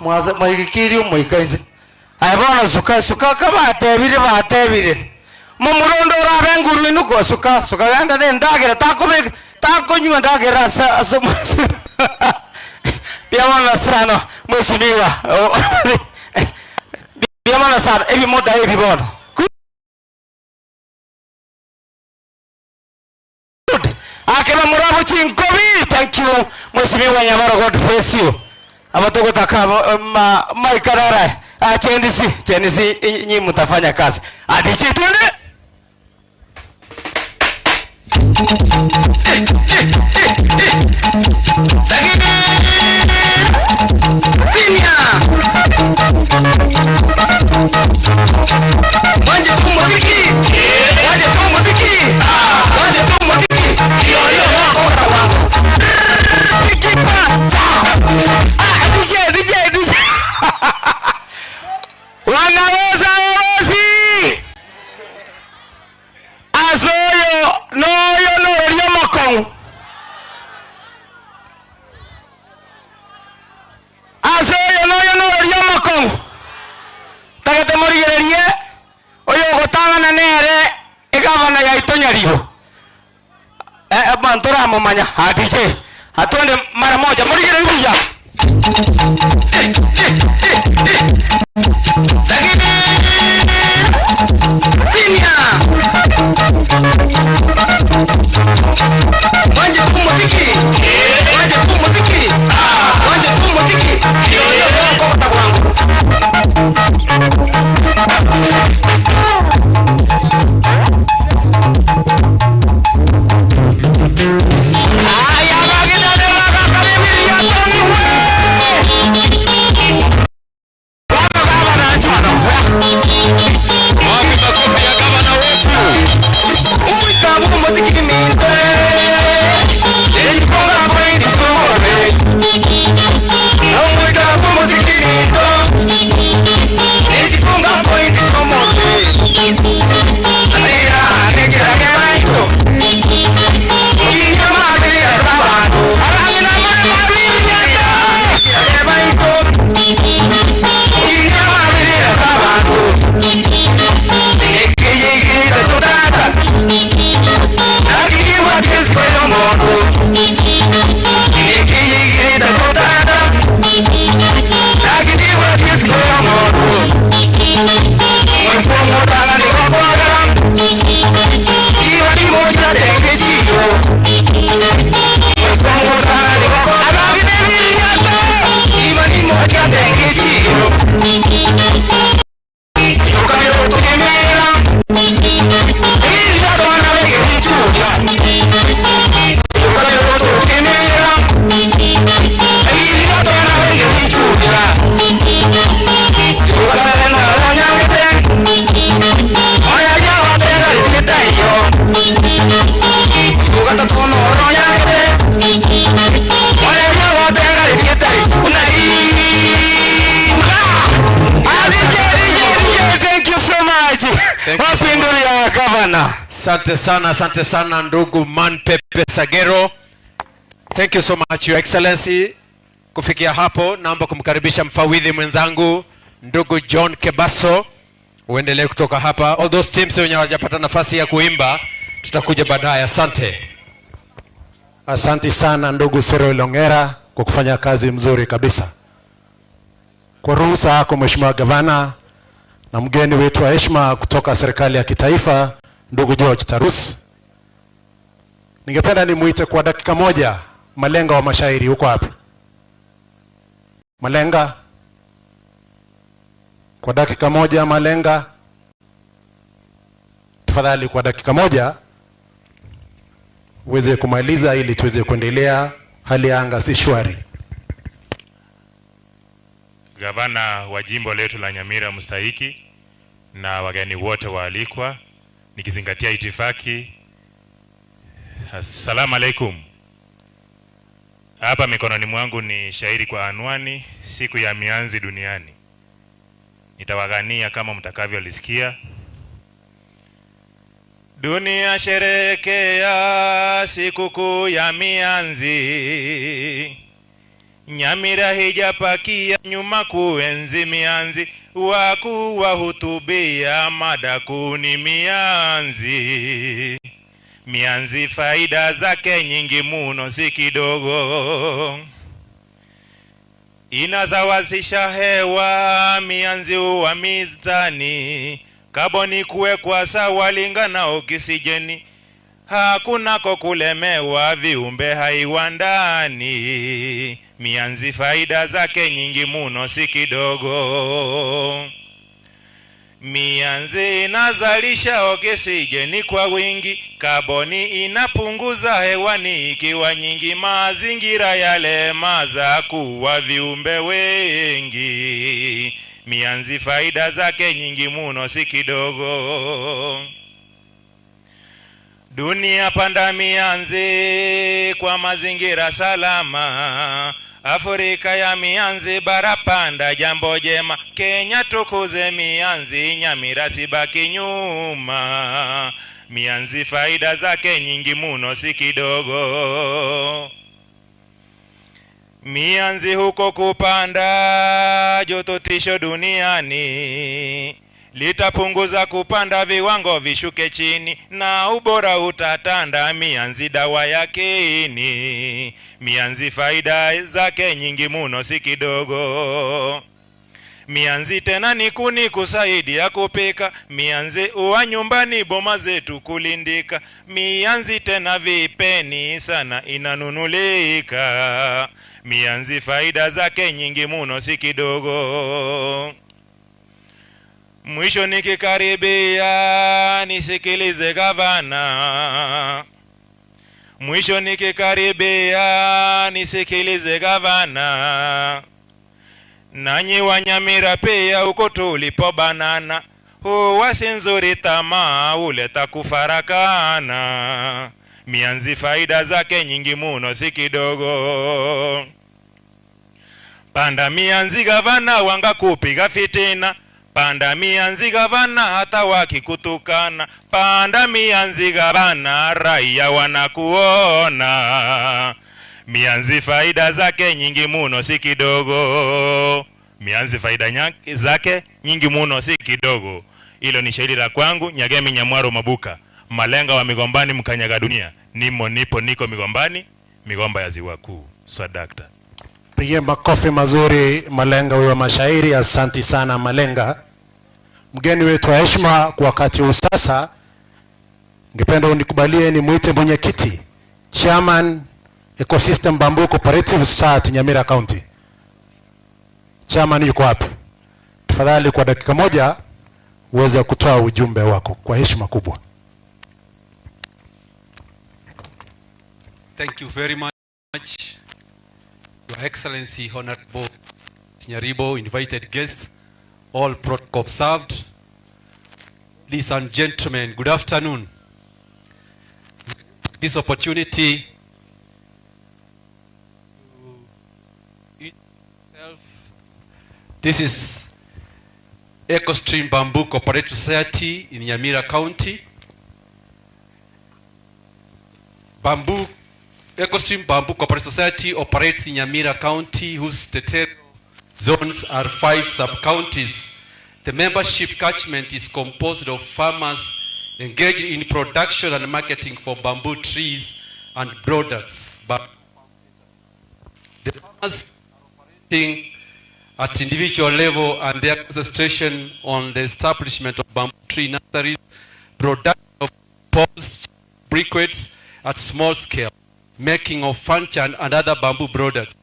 Mwaza mwikiri umwikaze ayabona suka kama atebire mumurondo rabenguru inuko suka ganda ne ndagira takonywa ndagira biamana sana mheshimiwa biamana sana ebi moda ebi bono akema murabo chinkobi. Thank you mheshimiwa Nyamaro, God bless you. Abatogo taka maikarara chendisi nyi mutafanya kazi adichi twende wanaweza wazi azoyo noyo makong azoyo noyo makong tagate morigererie oyo gotangana nere igavana ya Itonyaribo bantora mumanya adije atwende mara moja morigererie ya Asante sana ndugu Manpepe Sagero. Thank you so much your excellency. Kufikia hapo naomba kumkaribisha mfawidhi mwenzangu ndugu John Kebaso uendelee kutoka hapa. All those teams wenye hawajapata nafasi ya kuimba tutakuja baadaye. Asante sana ndugu Sero Longera kwa kufanya kazi mzuri kabisa. Kwa ruhusa yako Mheshimiwa Gavana na mgeni wetu wa heshima kutoka serikali ya kitaifa ndugu George Tarus, ningependa nimuite kwa dakika moja Malenga wa mashairi. Huko hapa Malenga, kwa dakika moja Malenga tafadhali, kwa dakika moja uweze kumaliza ili tuweze kuendelea. Hali ya anga si shwari. Gavana wa jimbo letu la Nyamira mstahiki na wageni wote waalikwa, nikizingatia itifaki Assalamu alaikum. Hapa mikononi mwangu ni shairi kwa anwani siku ya mianzi duniani. Nitawagania kama mtakavyolisikia. Dunia sherekea sikukuu ya mianzi. Nyamira hijapakia nyuma kuenzi mianzi. Wakuu wahutubia mada kuu ni mianzi. Mianzi faida zake nyingi muno si kidogo. Inazawazisha hewa mianzi wa mizani. Kaboni kuwekwa sawa lingana oksijeni. Hakuna kulemewa viumbe haiwandani. Mianzi faida zake nyingi muno si kidogo. Mianzi inazalisha oksijeni kwa wingi. Kaboni inapunguza hewani ikiwa nyingi. Mazingira yale maza kuwa viumbe wengi. Mianzi faida zake nyingi muno si kidogo. Dunia panda mianzi kwa mazingira salama. Afrika ya mianzi bara panda jambo jema. Kenya tukuze mianzi Nyamira sibaki nyuma. Mianzi faida zake nyingi muno si kidogo. Mianzi huko kupanda joto tisho duniani. Litapunguza kupanda viwango vishuke chini. Na ubora utatanda mianzi dawa yake ni. Mianzi faida zake nyingi muno si kidogo. Mianzi tena ni kuni kusaidia kupika. Mianzi uwa nyumbani boma zetu kulindika. Mianzi tena vipeni sana inanunulika. Mianzi faida zake nyingi muno si kidogo. Mwisho nikikaribia nisikilize gavana. Mwisho nikikaribia nisikilize gavana. Nanyi wa Nyamira pia uko tulipo banana. Huwa si nzuri tamaa uleta kufarakana. Mianzi faida zake nyingi muno si kidogo. Panda mianzi gavana wanga kupiga fitina. Panda mianzi gavana hata wakikutukana. Panda mianzi gavana raia wanakuona. Mianzi faida zake nyingi muno si kidogo. Mianzi faida zake nyingi muno si kidogo. Hilo ni shairi la kwangu. Nyagemi Nyamwaro Mabuka. Malenga wa Migombani mkanyaga dunia. Nimo nipo niko Migombani. Migomba ya ziwa kuu. Swadakta. Pigie makofi mazuri Malenga huyo mashairi. Asante sana Malenga. Mgeni wetu wa heshima kwa wakati huu sasa, ningependa unikubalie ni muite mwenyekiti Chairman Ecosystem Bamboo Cooperative Society Nyamira County. Chairman yuko wapi? Tafadhali kwa dakika moja uweze kutoa ujumbe wako kwa heshima kubwa. Thank you very much, Your Excellency, Honorable Nyaribo, invited guests, all protocol observed. Ladies and gentlemen, good afternoon. This opportunity to itself. This is EcoStream Bamboo Cooperative Society in Nyamira County. EcoStream Bamboo Cooperative Society operates in Nyamira County, whose territorial zones are 5 sub-counties. The membership catchment is composed of farmers engaged in production and marketing for bamboo trees and products. But the farmers are operating at individual level and their concentration on the establishment of bamboo tree nurseries, production of poles, briquettes at small scale, making of furniture and other bamboo products.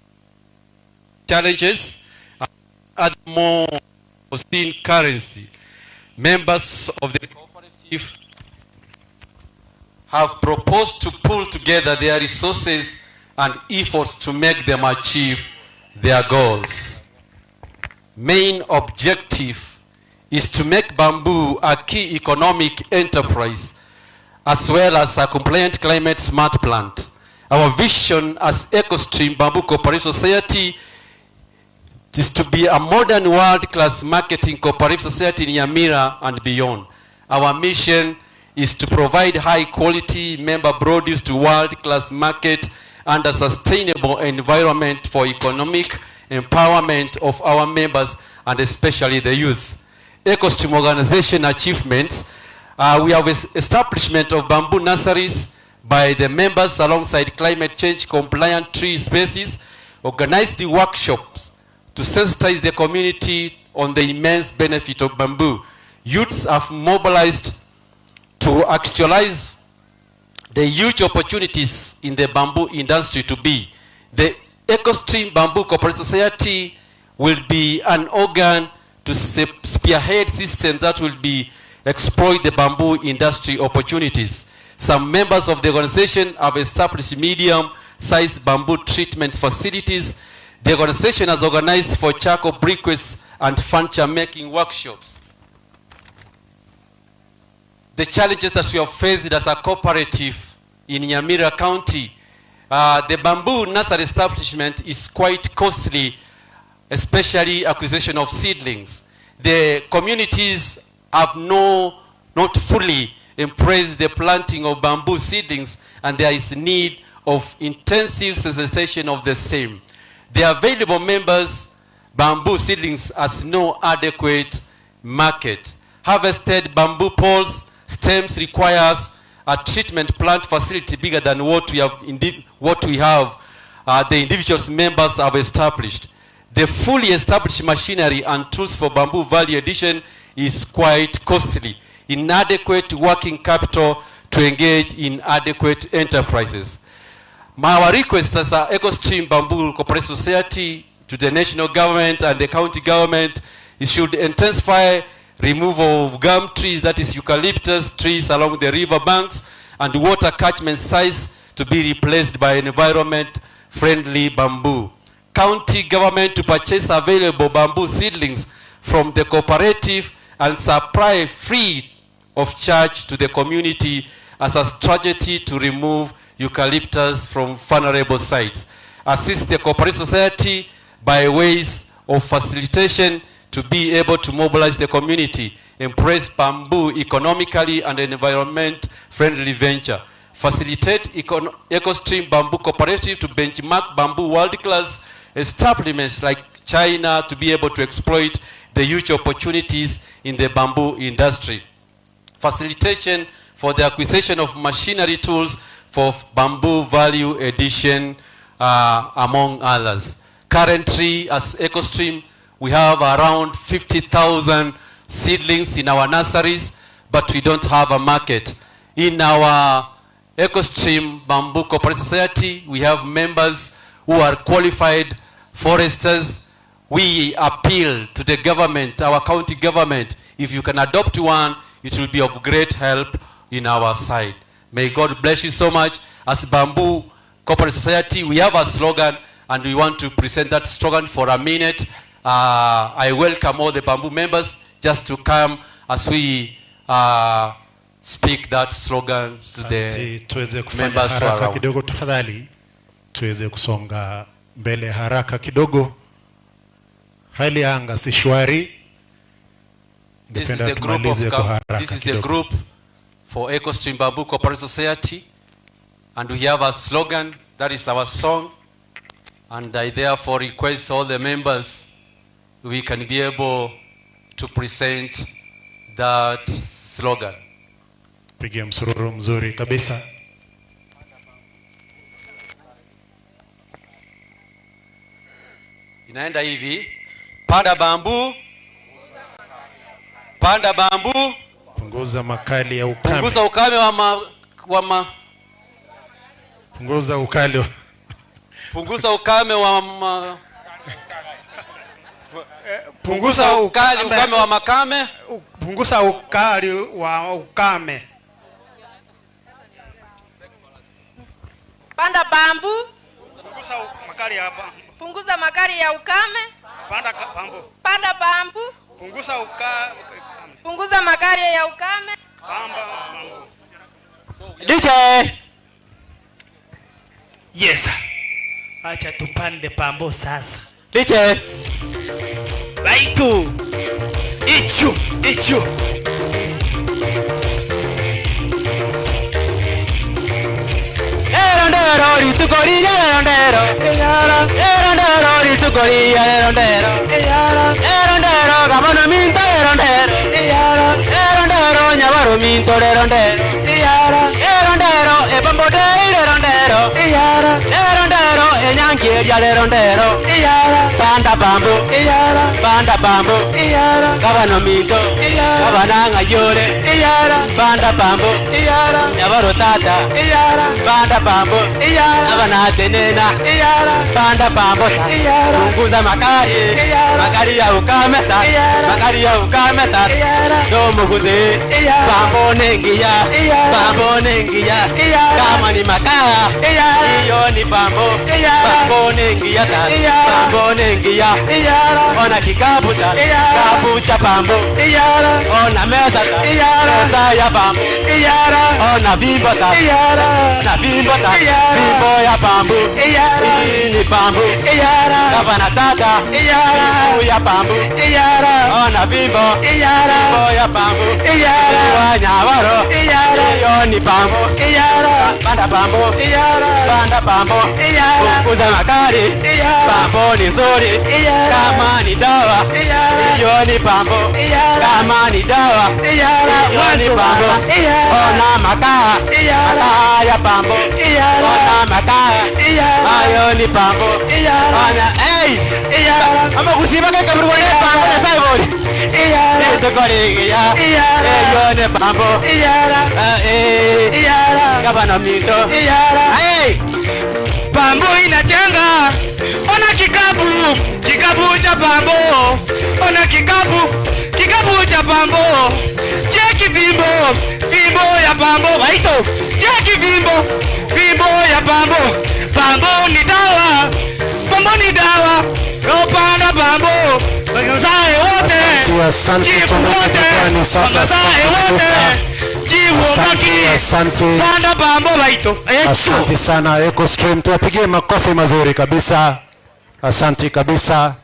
Challenges are more foreseen currency. Members of the cooperative have proposed to pull together their resources and efforts to make them achieve their goals. Main objective is to make bamboo a key economic enterprise as well as a compliant climate smart plant. Our vision as EcoStream Bamboo Cooperative Society is to be a modern world-class marketing cooperative society in Nyamira and beyond. Our mission is to provide high-quality member produce to world-class market and a sustainable environment for economic empowerment of our members and especially the youth. EcoStream organization achievements, we have establishment of bamboo nurseries by the members alongside climate change compliant tree species, organized workshops to sensitize the community on the immense benefit of bamboo. Youths have mobilized to actualize the huge opportunities in the bamboo industry to be. The EcoStream Bamboo Cooperative Society will be an organ to spearhead systems that will be exploit the bamboo industry opportunities. Some members of the organization have established medium-sized bamboo treatment facilities. The organization has organized for charcoal briquettes and furniture making workshops. The challenges that we have faced as a cooperative in Nyamira County, the bamboo nursery establishment is quite costly, especially acquisition of seedlings. The communities have not fully embraced the planting of bamboo seedlings, and there is need of intensive sensitization of the same. The available members bamboo seedlings has no adequate market. Harvested bamboo poles stems requires a treatment plant facility bigger than what we have the individual members have established. The fully established machinery and tools for bamboo value addition is quite costly. Inadequate working capital to engage in adequate enterprises. Our request as an EcoStream Bamboo Cooperative Society to the national government and the county government, it should intensify removal of gum trees, that is eucalyptus trees along the river banks, and water catchment sites to be replaced by environment-friendly bamboo. County government to purchase available bamboo seedlings from the cooperative and supply free of charge to the community as a strategy to remove eucalyptus from vulnerable sites. Assist the cooperative society by ways of facilitation to be able to mobilize the community, embrace bamboo economically and environment-friendly venture. Facilitate EcoStream Bamboo Cooperative to benchmark bamboo world-class establishments like China to be able to exploit the huge opportunities in the bamboo industry. Facilitation for the acquisition of machinery tools for bamboo value addition, among others. Currently, as EcoStream, we have around 50,000 seedlings in our nurseries, but we don't have a market. In our EcoStream Bamboo Cooperative Society, we have members who are qualified foresters. We appeal to the government, our county government, if you can adopt one, it will be of great help in our side. May God bless you so much. As Bamboo Cooperative Society, we have a slogan, and we want to present that slogan for a minute. I welcome all the bamboo members just to come as we speak that slogan to the members who are around. Kidogo tafadhali tuweze kusonga mbele haraka kidogo. Hali ya anga si shwari. This is the group for EcoStream Bamboo Cooperative Society, and we have a slogan, that is our song, and I therefore request all the members we can be able to present that slogan. Pigia msururu mzuri kabisa. Inaenda hivi: panda bambu, panda bambu, punguza makali ya ukame, punguza ukame punguza ukali punguza ukame punguza ukame wa makame, punguza ukali wa ukame. Panda bambu, Punguza makali hapa. punguza makali ya ukame. Panda bambu. Panda bambu, Punguza ukame. punguza makali ya ukame. Pamba bambu. DJ. Yes. Acha tupande pambo sasa. DJ. Baitu. Ichu. Erondero ritukoriya erondero. Erondero ritukoriya erondero. Erondero gabana minto erondero. Erondero nyabaro minto erondero. Erondero ebambode erondero. Erondero enyangiria erondero. Banda bambo. Gabana minto. Gabana ngayore. Banda bambo. Nyabaro tata. Banda bambo. Gabana tenena. Banda bambo. Punguza makari ya ukameta. Makari ya ukameta. Domo guze. Bambo nengia. Kama ni makaa. Iyo ni bambo. Bambo nengia ta. Bambo nengia. Ona kikapu ta. Kapu cha bambo. Ona meza ta. Meza ya bambo. Ona bimbo ta. Na bimbo ta. Bimbo ya bambo. Hii ni bambo. Gavana tata. Bimbo ya bambo. Ona bimbo. Bimbo ya bambo. Wanyawaro. Iyo ni bambo. Banda bambo. Banda bambo. Punguza makari. Bambo ni nzuri. Kama ni dawa. Iyo ni bambo. Kama ni dawa. Iyo ni bambo. Ona makaa. Makaa ya bambo. Ona makaa. Ayo ni bambo. Ona ama kusiba kaya kaburu wane bambo ya saibori. Ito koriya. Iyo ni bambo. Gabana minto. Bambo inajenga. Ona kikapu cha bambo. Ona kikapu cha bambo. Cheki bimbo ya bambo. Waito. Cheki bimbo ya bambo. Bambo ni dawa. Ropanda bambo. Wazae wote. Asante Banda bambo baito. Asante sana Eco Stream, tuwapigie makofi mazuri kabisa. Asante kabisa.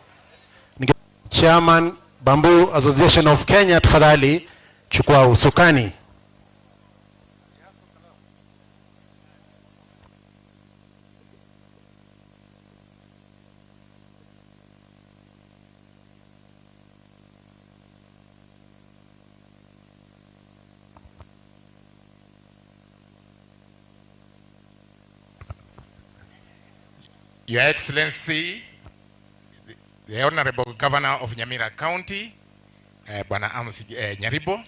Chairman Bamboo Association of Kenya, tafadhali chukua usukani. Your Excellency, the Honorable Governor of Nyamira County, Bwana Amos Nyaribo,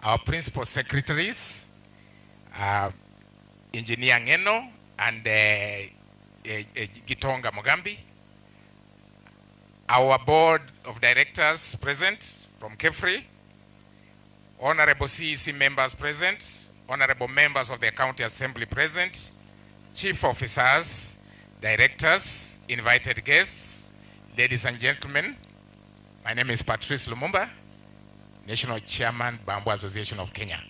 our principal secretaries, Engineer Ngeno and Gitonga Mogambi, our board of directors present from KEFRI, Honorable CEC members present, Honorable members of the County Assembly present, chief officers, directors, invited guests, ladies and gentlemen, my name is Patrice Lumumba, National Chairman, Bamboo Association of Kenya.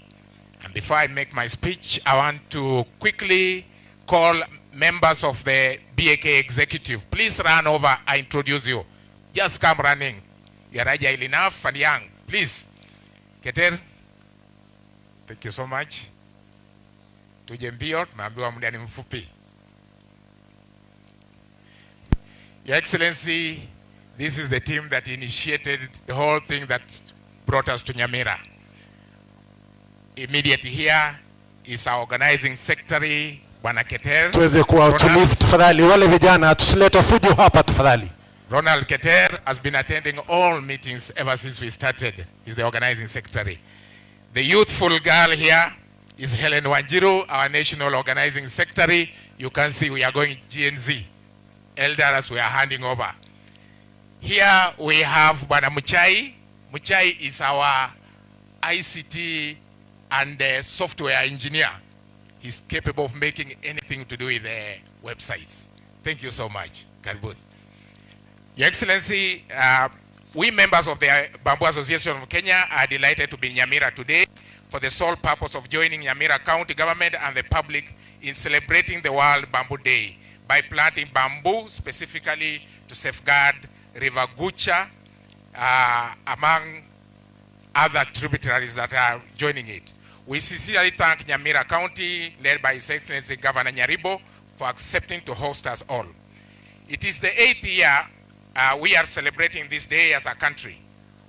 And before I make my speech, I want to quickly call members of the BAK executive. Please run over, I introduce you. Just come running. You are agile enough and young. Please. Keter, thank you so much. Tuje mbio, tumeambiwa muda ni mfupi. Your Excellency, this is the team that initiated the whole thing that brought us to Nyamira. Immediately here is our organizing secretary, Bwana Keter. Tuweze kuwa utulivu tafadhali, wale vijana tusilete fujo hapa tafadhali. Ronald Keter has been attending all meetings ever since we started. He's the organizing secretary. The youthful girl here is Helen Wanjiru, our national organizing secretary. You can see we are going GNZ. Elders we are handing over. Here we have Bwana Muchai. Muchai is our ICT and software engineer. He's capable of making anything to do with the websites. Thank you so much. Karibuni. Your Excellency, we members of the Bamboo Association of Kenya are delighted to be in Nyamira today for the sole purpose of joining Nyamira County government and the public in celebrating the World Bamboo Day by planting bamboo specifically to safeguard River Gucha, among other tributaries that are joining it. We sincerely thank Nyamira County, led by His Excellency Governor Nyaribo, for accepting to host us all. It is the 8th year we are celebrating this day as a country.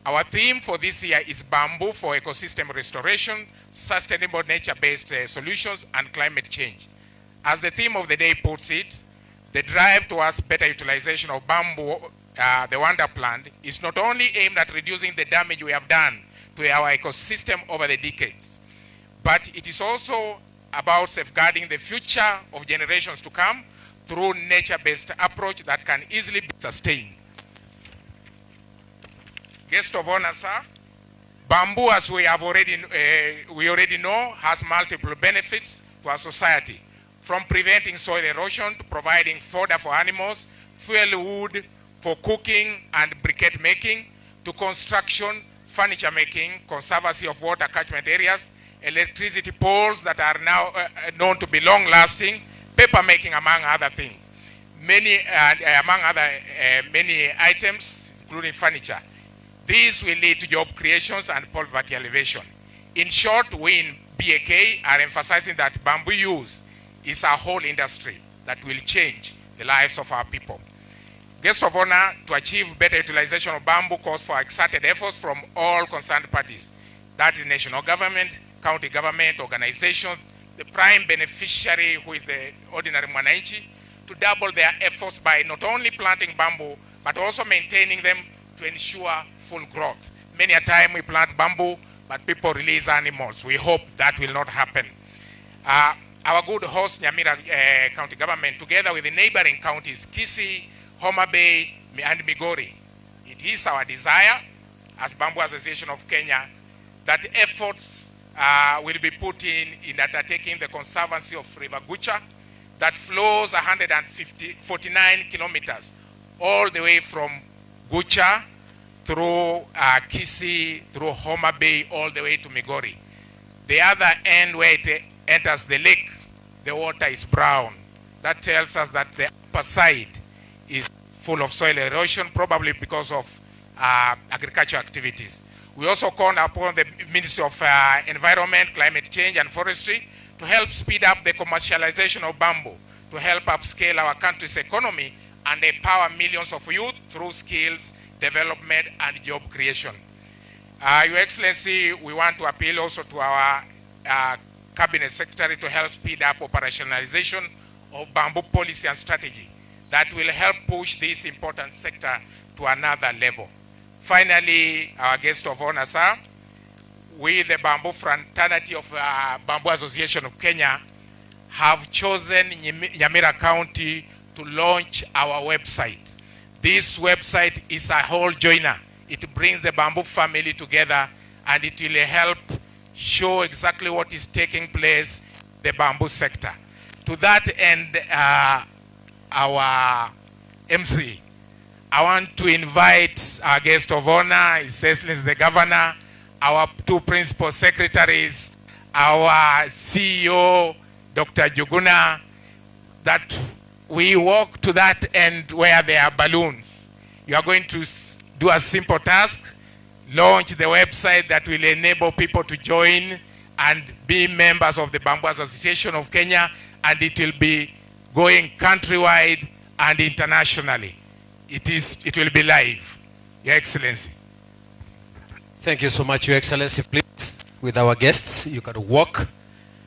Our theme for this year is Bamboo for Ecosystem Restoration, Sustainable Nature-Based Solutions, and Climate Change. As the theme of the day puts it, the drive towards better utilization of bamboo, the Wonder Plant, is not only aimed at reducing the damage we have done to our ecosystem over the decades, but it is also about safeguarding the future of generations to come through nature-based approach that can easily be sustained. Guest of honor, sir, bamboo, as we already know, has multiple benefits to our society, from preventing soil erosion to providing fodder for animals, fuel wood for cooking and briquette making, to construction, furniture making, conservancy of water catchment areas, electricity poles that are now known to be long-lasting, paper making, among other things. Many items, including furniture. These will lead to job creations and poverty elevation. In short, we in BAK are emphasizing that bamboo use is a whole industry that will change the lives of our people. Guests of honor, to achieve better utilization of bamboo calls for exerted efforts from all concerned parties. That is national government, county government, organizations, the prime beneficiary, who is the ordinary mwananchi, to double their efforts by not only planting bamboo, but also maintaining them to ensure full growth. Many a time we plant bamboo, but people release animals. We hope that will not happen. Our good host, Nyamira County government, together with the neighboring counties, Kisii, Homa Bay, and Migori, it is our desire as Bamboo Association of Kenya that efforts will be put in undertaking the conservancy of River Gucha that flows 149 kilometers all the way from Gucha through Kisii, through Homa Bay, all the way to Migori. The other end where it enters the lake, the water is brown. That tells us that the upper side is full of soil erosion, probably because of agricultural activities. We also call upon the Ministry of Environment, Climate Change and Forestry to help speed up the commercialization of bamboo, to help upscale our country's economy and empower millions of youth through skills, development and job creation. Your Excellency, we want to appeal also to our Cabinet Secretary to help speed up operationalization of bamboo policy and strategy that will help push this important sector to another level. Finally, our guest of honor, sir, we, the Bamboo Fraternity of Bamboo Association of Kenya, have chosen Nyamira County to launch our website. This website is a whole joiner. It brings the bamboo family together and it will help show exactly what is taking place in the bamboo sector. To that end, our MC, I want to invite our guest of honor, His Excellency the Governor, our two principal secretaries, our CEO, Dr. Juguna, that we walk to that end where there are balloons. You are going to do a simple task, launch the website that will enable people to join and be members of the Bamboo Association of Kenya, and it will be going countrywide and internationally. It will be live, Your Excellency. Thank you so much, Your Excellency. Please, with our guests, you can walk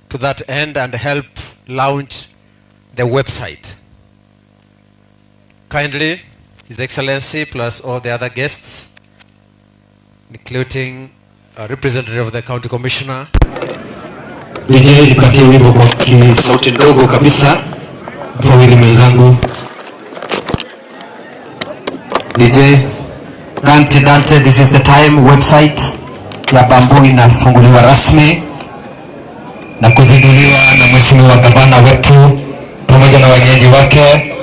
to that end and help launch the website. Kindly, His Excellency, plus all the other guests, including a representative of the County Commissioner. DJ nipatie wimbo kwa sauti ndogo kabisa. Mfawidhi mwenzangu. DJ Dante, this is the time. Website ya Bamboo inafunguliwa rasmi na kuzinduliwa na Mheshimiwa Gavana wetu pamoja na wenyeji wake.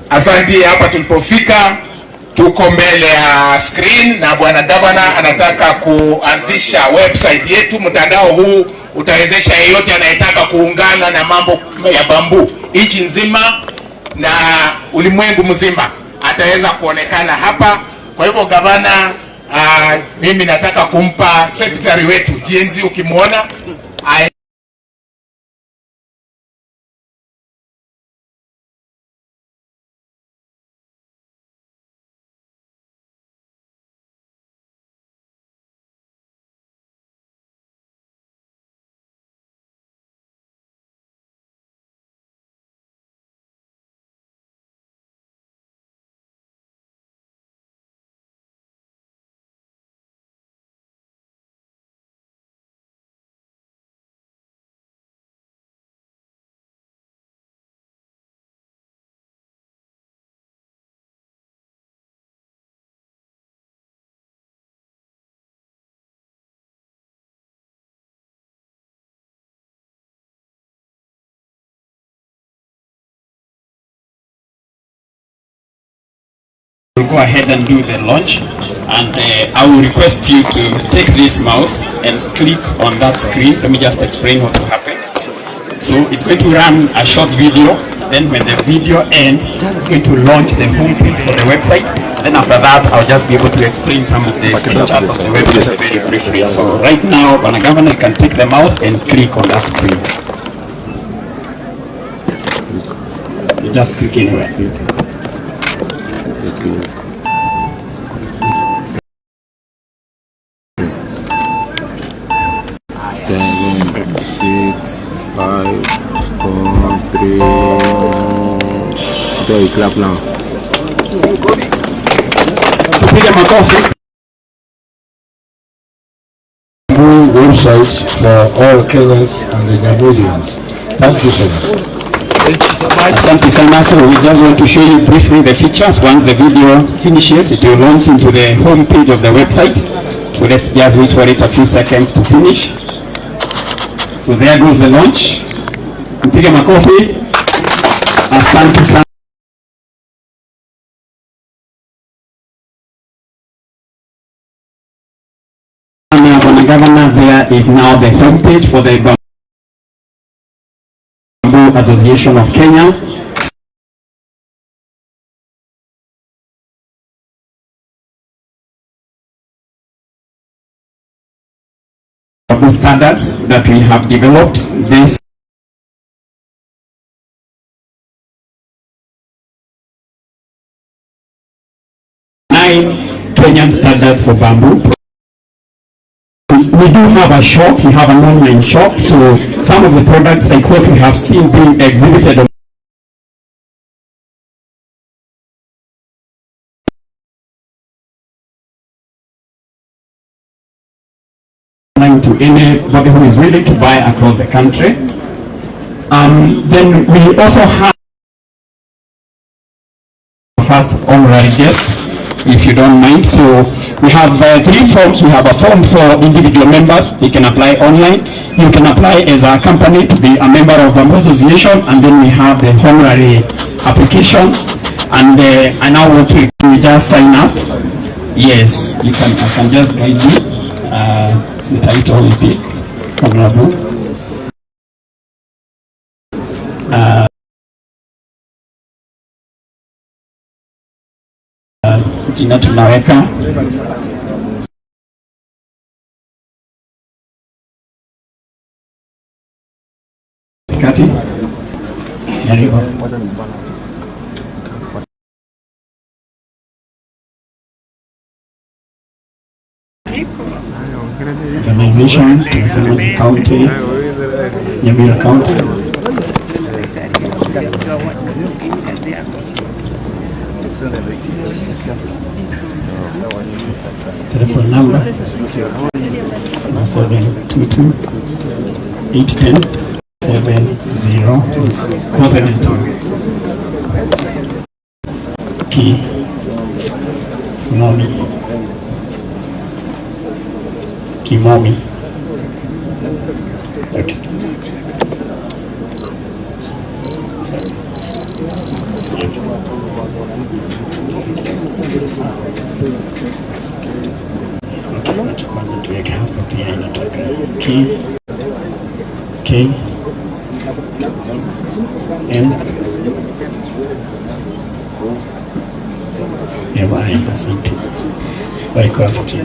Asante. Hapa tulipofika tuko mbele ya screen na bwana governor anataka kuanzisha website yetu. Mtandao huu utawezesha yeyote anayetaka kuungana na mambo ya bambu nchi nzima na ulimwengu mzima ataweza kuonekana hapa. Kwa hivyo governor, mimi nataka kumpa secretary wetu GNZ, ukimwona we'll go ahead and do the launch, and I will request you to take this mouse and click on that screen. Let me just explain what will happen. So it's going to run a short video, then when the video ends, it's going to launch the homepage for the website, and then after that I'll just be able to explain some of the features of the website very briefly. So right now, Governor, you can take the mouse and click on that screen. You just click anywhere. 7, 6, 5, 4, 3. Okay, clap now. Piga makofi. Websites for all Kenyans and the Ghanaians. Thank you so much. Asante sana. So we just want to show you briefly the features. Once the video finishes, it will launch into the home page of the website. So let's just wait for it a few seconds to finish. So there goes the launch. Mpige makofi. Asante sana. Governor, there is now the homepage for the Bamboo Association of Kenya. Bamboo standards that we have developed. This nine Kenyan standards for bamboo. We do have a shop, we have an online shop, so some of the products like what we have seen being exhibited online to anybody who is willing to buy across the country. Then we also have first honorary guest, if you don't mind. So we have three forms. We have a form for individual members. You can apply online. You can apply as a company to be a member of Bamboo Association, and then we have the honorary application. And I now want to just sign up. Yes, you can. I can just guide you. The title will be honorable. Jina tunaweka kati organization county, Nyamira County. Telephone number 722 810 70 Key Momi Kimomi. Okay. Kwanza tuweke hapa pia inataka K N Ewa, asante. Waiko hapo chini.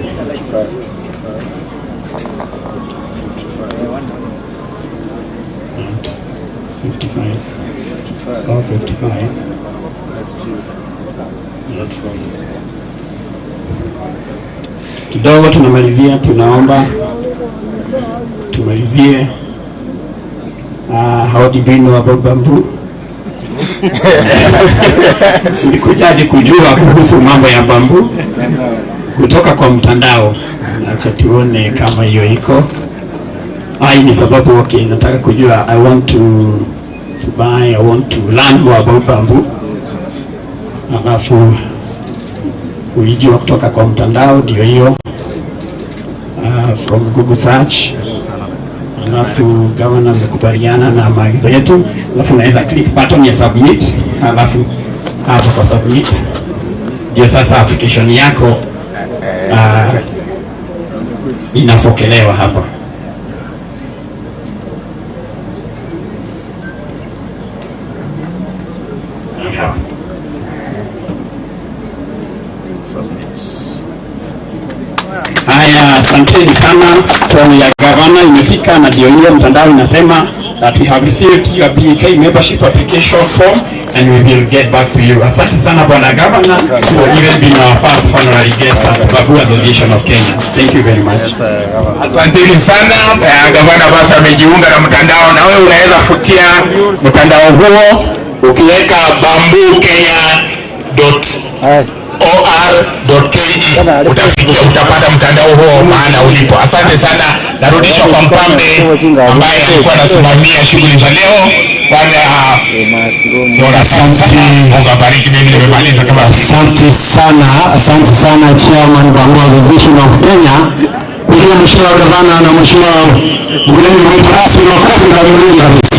55. Oh, 55. Kidogo tunamalizia, tunaomba tumalizie. How did we know about bamboo? Nilikujaje kujua kuhusu mambo ya bamboo kutoka kwa mtandao. Acha tuone kama hiyo iko. Hii ni sababu okay, nataka kujua, I want to buy, I want to learn more about bamboo. Alafu ulijua kutoka kwa mtandao, ndio hiyo. From Google search. Alafu governor amekubaliana na maagizo yetu. Alafu naweza click button ya submit. Alafu hapo kwa submit ndio sasa application yako inapokelewa hapa. Haya, asanteni sana. Fomu ya gavana imefika na ndio hiyo mtandao inasema that we have received your BK membership application form and we will get back to you. Asante sana bwana governor for even being our first honorary guest at Bamboo Association of Kenya. Thank you very much. Asanteni sana. Gavana basi amejiunga na mtandao, na wewe unaweza fikia mtandao huo ukiweka bamboo.kenya.or.ke utafikia, utapata mtandao huo maana ulipo. Asante sana. Narudishwa kwa mpambe ambaye alikuwa anasimamia shughuli za leo. Asante sana Chairman Bamboo Association of Kenya. Bila mheshimiwa gavana na mheshimiwa mgeni wetu rasmi, makofi na mgeni kabisa.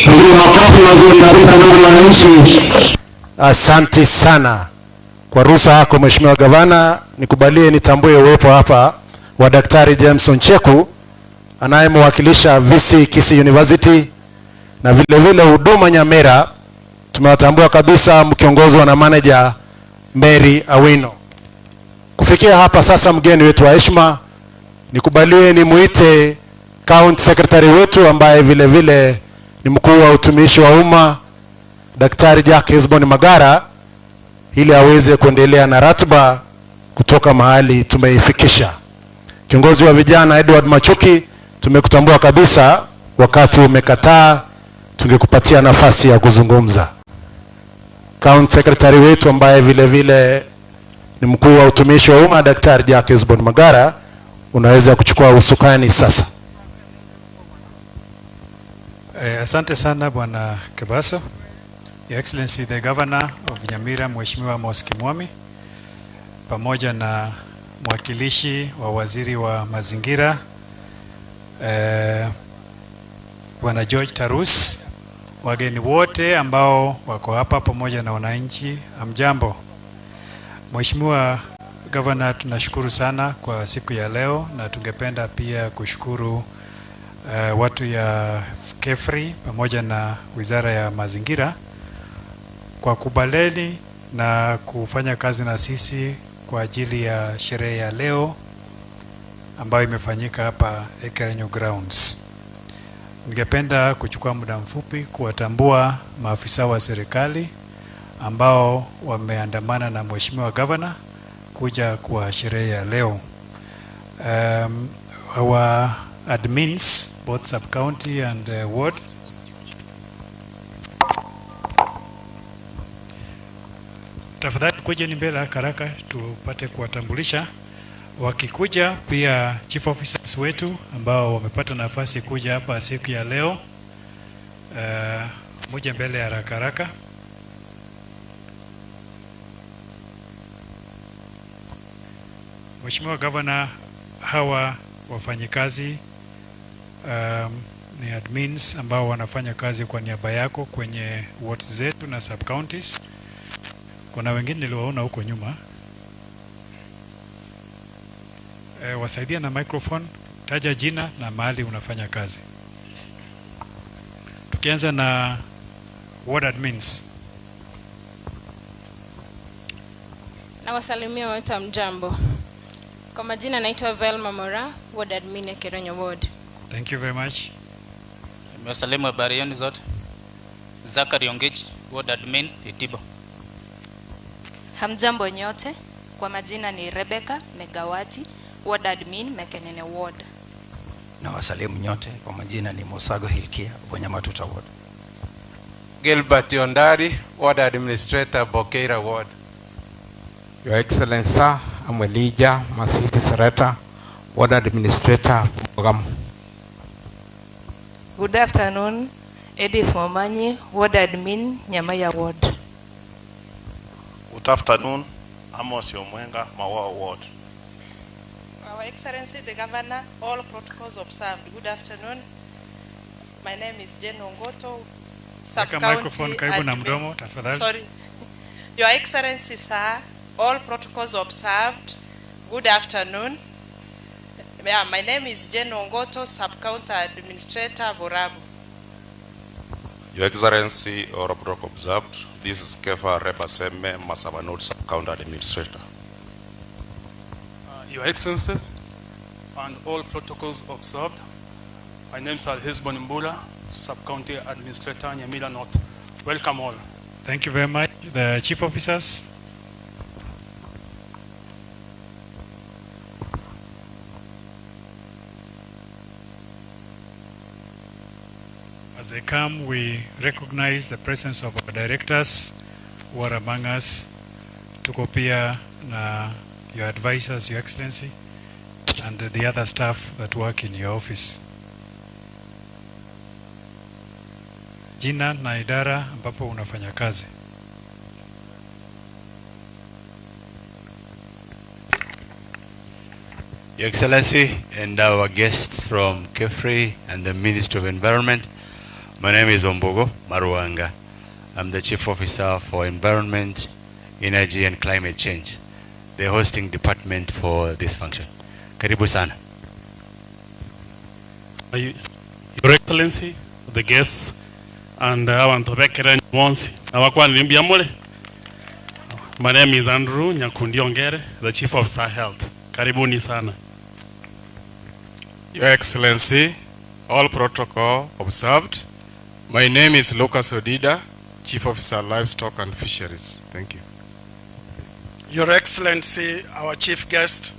Ndio makofi mazuri kabisa ndugu wananchi. Asante sana. Kwa ruhusa yako mheshimiwa gavana, nikubalie nitambue uwepo hapa wa Daktari Jameson Cheku anayemwakilisha VC Kisii University na vile vile huduma Nyamira. Tumewatambua kabisa mkiongozwa na manager Mary Awino. Kufikia hapa sasa, mgeni wetu wa heshima, nikubalie nimuite County Secretary wetu ambaye vile vile ni mkuu wa utumishi wa umma Daktari Jack Hesbon Magara, ili aweze kuendelea na ratiba kutoka mahali tumeifikisha. Kiongozi wa vijana Edward Machuki, tumekutambua kabisa, wakati umekataa tungekupatia nafasi ya kuzungumza. County Secretary wetu ambaye vile vile ni mkuu wa utumishi wa umma Daktari Jack Hesbon Magara, unaweza kuchukua usukani sasa. Asante sana bwana Kebaso. Your Excellency the Governor of Nyamira Mheshimiwa Amos Kimwami, pamoja na mwakilishi wa waziri wa mazingira bwana George Tarus, wageni wote ambao wako hapa pamoja na wananchi, amjambo. Mheshimiwa Governor, tunashukuru sana kwa siku ya leo, na tungependa pia kushukuru watu ya KEFRI pamoja na Wizara ya Mazingira kwa kubaleni na kufanya kazi na sisi kwa ajili ya sherehe ya leo ambayo imefanyika hapa Ekerenyo Grounds. Ningependa kuchukua muda mfupi kuwatambua maafisa wa serikali ambao wameandamana na Mheshimiwa Governor kuja kwa sherehe ya leo. Our admins, both sub-county and ward, tafadhali kuja ni mbele haraka tupate kuwatambulisha. Wakikuja pia chief officers wetu ambao wamepata nafasi kuja hapa siku ya leo, muje mbele haraka. Mheshimiwa Governor, hawa wafanyikazi ni admins ambao wanafanya kazi kwa niaba yako kwenye wards zetu na sub counties. Kuna wengine niliwaona huko nyuma. Wasaidia na microphone, taja jina na mahali unafanya kazi. Tukianza na ward admins. Na wasalimia wote mjambo. Kwa majina naitwa Velma Mora, ward admin ya Keronyo ward. Thank you very much. Nimewasalimu habari yenu zote. Zakari Ongech, ward admin Itibo. Hamjambo nyote. Kwa majina ni Rebecca Megawati, ward admin Mekenene ward. Na wasalimu nyote. Kwa majina ni Musago Hilkia, Bonyamatuta ward. Gilbert Ondari, ward administrator Bokeira ward. Your Excellency, sir, I'm Elijah Masisi Sereta, ward administrator Bogam. Good afternoon, Edith Momanyi, ward admin Nyamaya ward. Good afternoon, Amos Yomwenga, Mawa ward. Our Excellency the Governor, all protocols observed. Good afternoon. My name is Jen Ongoto, microphone karibu na mdomo tafadhali. Sorry. Your Excellency, sir, all protocols observed. Good afternoon. Yeah, my name is Jen Ongoto, Sub-County Administrator, Borabu. Your Excellency, all protocol observed. This is Kefa Rebaseme, Masabanot, Sub-County Administrator. Your Excellency, and all protocols observed. My name is Hezbon Mbula, Sub-County Administrator, Nyamira North. Welcome all. Thank you very much. The chief officers. As they come, we recognize the presence of our directors who are among us. Tuko pia na your advisors, Your Excellency, and the other staff that work in your office. Jina na idara ambapo unafanya kazi. Your Excellency and our guests from KEFRI and the Ministry of Environment, my name is Ombogo Maruanga. I'm the Chief Officer for Environment, Energy and Climate Change, the hosting department for this function. Karibu sana. Your Excellency, the guests, and I want to Kerenyo once. My name is Andrew Nyakundi Ongere, the Chief Officer Health. Karibuni sana. Your Excellency, all protocol observed. My name is Lucas Odida, Chief Officer Livestock and Fisheries. Thank you. Your Excellency, our chief guest,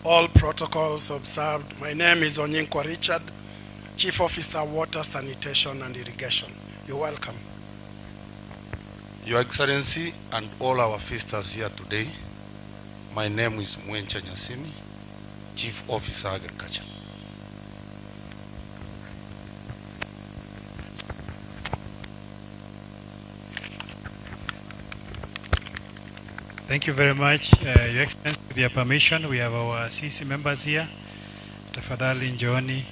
all protocols observed. My name is Onyinkwa Richard, Chief Officer Water, Sanitation and Irrigation. You're welcome. Your Excellency and all our feasters here today, my name is Mwencha Nyasimi, Chief Officer Agriculture. Thank you very much. Your Excellency, with your permission, we have our CC members here. Tafadhali njooni.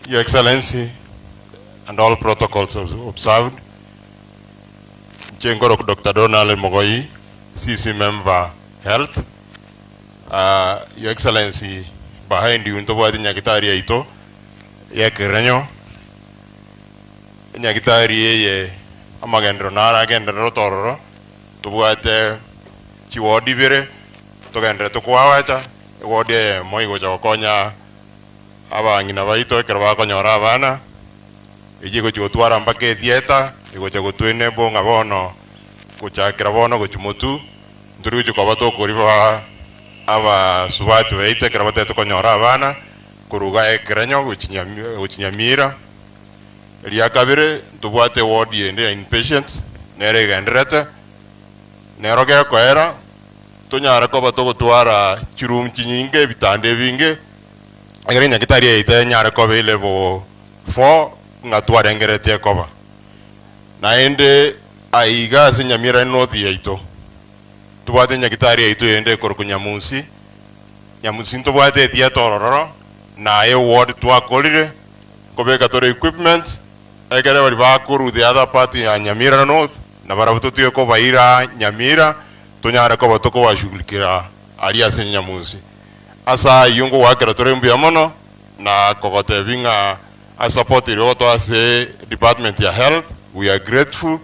Your Excellency, and all protocols observed. Chengorok Dr. Donald Mogoi, CC Member Health. Your Excellency, behind you, Ntobadi Nyakitari ito, ye Kerenyo, Nyakitari ye Amagendro Nara, Gendro Toro, Tubuate Chiwadi Bire, Togendre Tukuawacha, Wode Moigo Konya, Abangina Vaito, Kervako Nyoravana, Ijigo Chutuara Mbake Theater, Igo Chagutwine Bonga Bono, Kuchakira Bono, Kuchumutu, Ndruju Kabato Kuriva, Ava Suatu Eite, Kravate Konyoravana, Kuruga Ekrenyo, Uchinyamira, Riakabire, Tubuate Wadi and inpatient, Nere Gendreta, Neroga Koera, Tunya Rakobato Tuara, Churum Chininge, Vitande Vinge, agere nyakitari ite nyare kobe level 4 ngatware ngerete koba na ende aiga se Nyamira North yaito tubate nyakitari yaito ende korkunyamusi nyamusi tubate tia tororo na e ward twakolire kobeka tore equipment egere bari bakuru the other party ya Nyamira North na barabuto tuyo ko baira Nyamira tunyara ko batoko bashughulikira ali ase nyamusi asa yungu wakera tore mbya mono na kokote binga a support iroto ase department ya health. We are grateful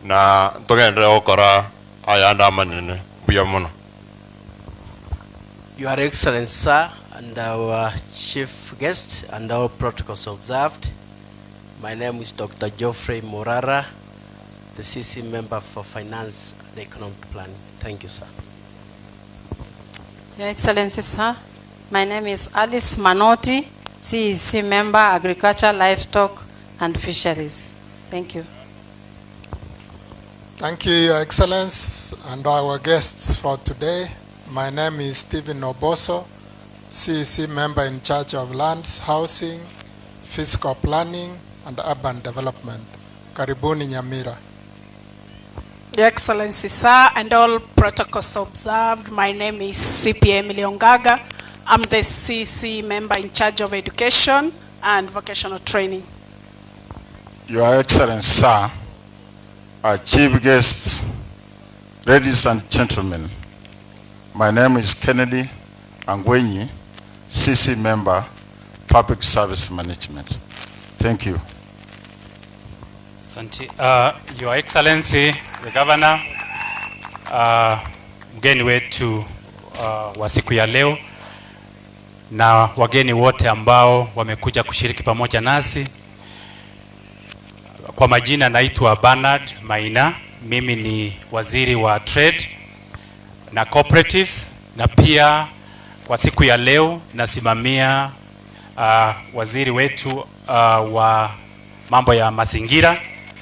na togendre okora ayanda manene mbya mono. Your Excellency, sir, and our chief guest and all protocols observed. My name is Dr. Geoffrey Morara, the CC member for Finance and Economic Planning. Thank you, sir. Your Excellency, sir, my name is Alice Manoti, CEC member, Agriculture, Livestock and Fisheries. Thank you. Thank you, Your Excellency, and our guests for today. My name is Stephen Oboso, CEC member in charge of lands, housing, fiscal planning, and urban development. Karibuni Nyamira. Your Excellency, sir, and all protocols observed, my name is CPA Emily Ongaga. I'm the CEC member in charge of education and vocational training. Your Excellency, sir, our chief guests, ladies and gentlemen, my name is Kennedy Angwenyi, CC member, Public Service Management. Thank you. Santi, Your Excellency, the Governor, mgeni wetu wa siku ya leo na wageni wote ambao wamekuja kushiriki pamoja nasi. Kwa majina naitwa Bernard Maina, mimi ni waziri wa Trade na Cooperatives, na pia kwa siku ya leo nasimamia waziri wetu wa mambo ya mazingira,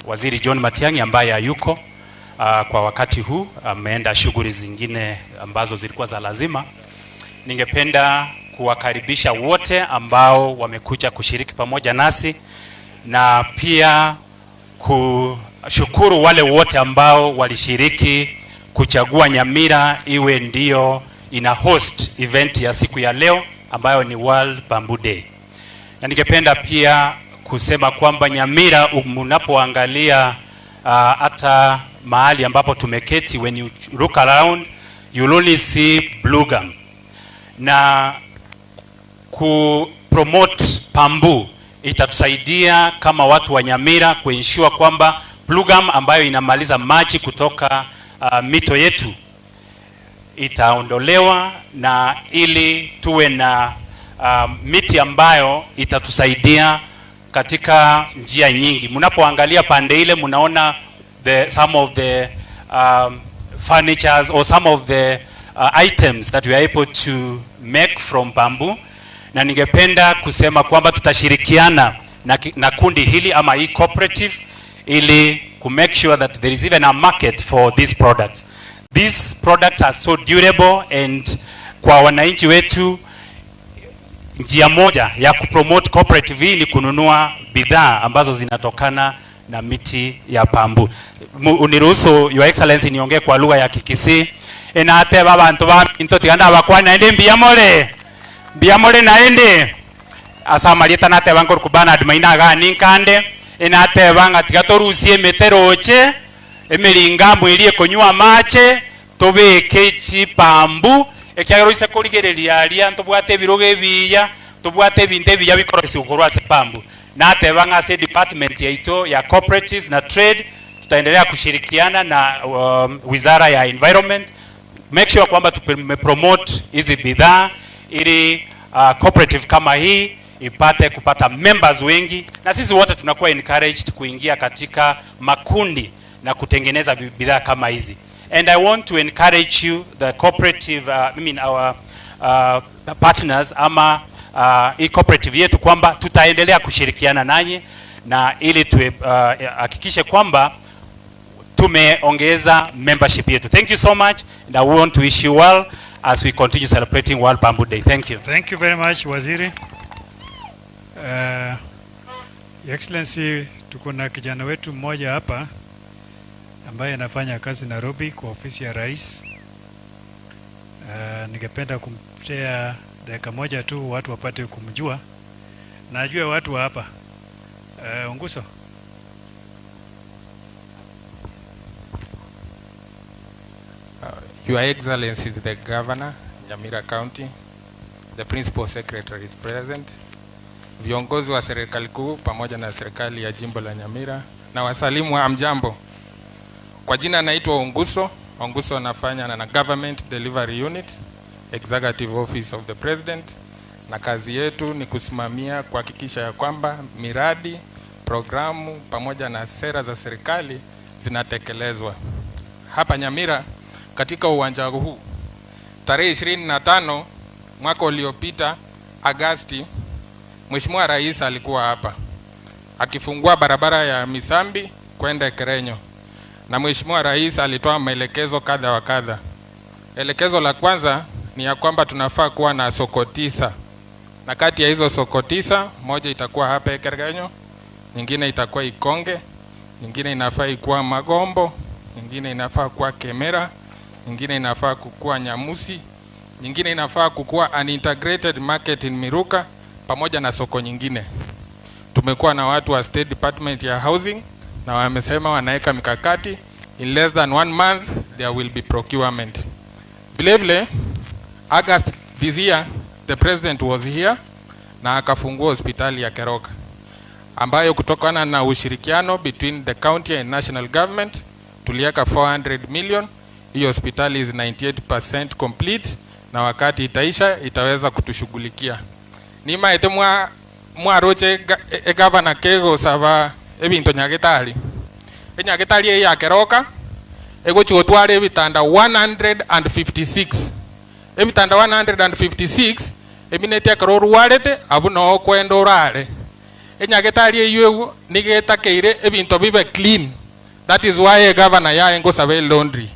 waziri John Matiang'i ambaye hayuko kwa wakati huu, ameenda shughuli zingine ambazo zilikuwa za lazima. Ningependa kuwakaribisha wote ambao wamekuja kushiriki pamoja nasi, na pia kushukuru wale wote ambao walishiriki kuchagua Nyamira iwe ndio ina host event ya siku ya leo ambayo ni World Bamboo Day. Na ningependa pia kusema kwamba Nyamira mnapoangalia hata mahali ambapo tumeketi, when you look around you'll only see blue gum. Na kupromote bamboo itatusaidia kama watu wa Nyamira kuensure kwamba blue gum ambayo inamaliza maji kutoka mito yetu itaondolewa, na ili tuwe na miti ambayo itatusaidia katika njia nyingi. Mnapoangalia pande ile mnaona some of the furnitures or some of the items that we are able to make from bamboo, na ningependa kusema kwamba tutashirikiana na kundi hili ama hii cooperative ili to make sure that there is even a market for these products. These products are so durable, and kwa wananchi wetu njia moja ya kupromote cooperative hii ni kununua bidhaa ambazo zinatokana na miti ya bamboo. Uniruhusu Your Excellency niongee kwa lugha ya Kikisii. Enate abantu ba into tiganda bakwana ende mbiamole naende asa marieta nate bangor kubana admaina ga ninkande enate banga tigatorusie meteroche emiringa mwirie konywa mache tobeke chipambu ekyagero ise kurigereria aria ntobwate biroge biya tobwate binte biya bikorose ukorwa chipambu nate banga se department yaito ya cooperatives na trade tutaendelea kushirikiana na wizara ya environment make sure kwamba tumepromote hizi bidhaa ili cooperative kama hii ipate kupata members wengi, na sisi wote tunakuwa encouraged kuingia katika makundi na kutengeneza bidhaa kama hizi. And I want to encourage you, the cooperative, our partners ama hii cooperative yetu, kwamba tutaendelea kushirikiana nanyi na ili tuhakikishe kwamba tumeongeza membership yetu. Thank you so much, and I want to wish you well as we continue celebrating World Bamboo Day. Thank you. Thank you very much, Waziri. Your Excellency, tuko na kijana wetu mmoja hapa ambaye anafanya kazi Nairobi kwa ofisi ya rais. Ningependa kumpea dakika moja tu watu wapate kumjua. Najua watu wa hapa. Unguso. Your Excellency the Governor, Nyamira County, the Principal Secretary is present, viongozi wa serikali kuu pamoja na serikali ya jimbo la Nyamira, na wasalimu wa amjambo. Kwa jina naitwa Unguso. Unguso anafanya na Government Delivery Unit, Executive Office of the President, na kazi yetu ni kusimamia kuhakikisha ya kwamba miradi, programu pamoja na sera za serikali zinatekelezwa. Hapa Nyamira katika uwanja huu tarehe 25 mwaka uliopita Agosti, Mheshimiwa Rais alikuwa hapa akifungua barabara ya Misambi kwenda Kerenyo, na Mheshimiwa Rais alitoa maelekezo kadha wa kadha. Elekezo la kwanza ni ya kwamba tunafaa kuwa na soko 9, na kati ya hizo soko 9 moja itakuwa hapa Kerenyo, nyingine itakuwa Ikonge, nyingine inafaa ikuwa Magombo, nyingine inafaa kuwa Kemera, nyingine inafaa kukua Nyamusi, nyingine inafaa kukua an integrated market in Miruka, pamoja na soko nyingine. Tumekuwa na watu wa State Department ya Housing na wamesema wanaeka mikakati, in less than 1 month there will be procurement. Vile August this year the president was here na akafungua hospitali ya Keroka, ambayo kutokana na ushirikiano between the county and national government tulieka 400 million. Hiyo hospitali is 98% complete, na wakati itaisha itaweza kutushughulikia. Nima ete mwaroche gavana kego saba ebinto nyagitali. Nyagitali ya Keroka ego chotware ebitanda 156. Ebitanda 156 ebinete karoru warete abu no kwendo rare. Nyagitali yeyo nigetakeire ebinto bibe clean. That is why governor ya engo sabe laundry.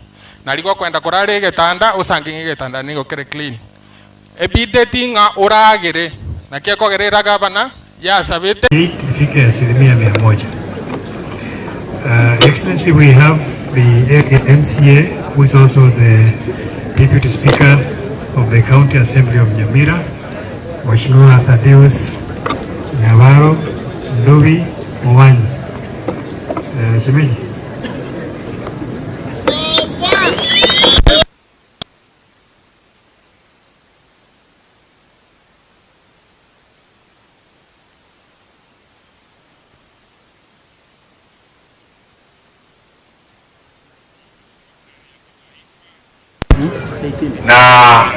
Naliko kwenda kurare getanda usanginge getanda nigo kere clean. Ebideti nga uragire na kia kogerera gavana ya sabete ifike 100%. Excellency, we have the MCA who is also the Deputy Speaker of the County Assembly of Nyamira, Mheshimiwa Thaddeus Nyabaro Ndovi Mwanyi. Shemeji. na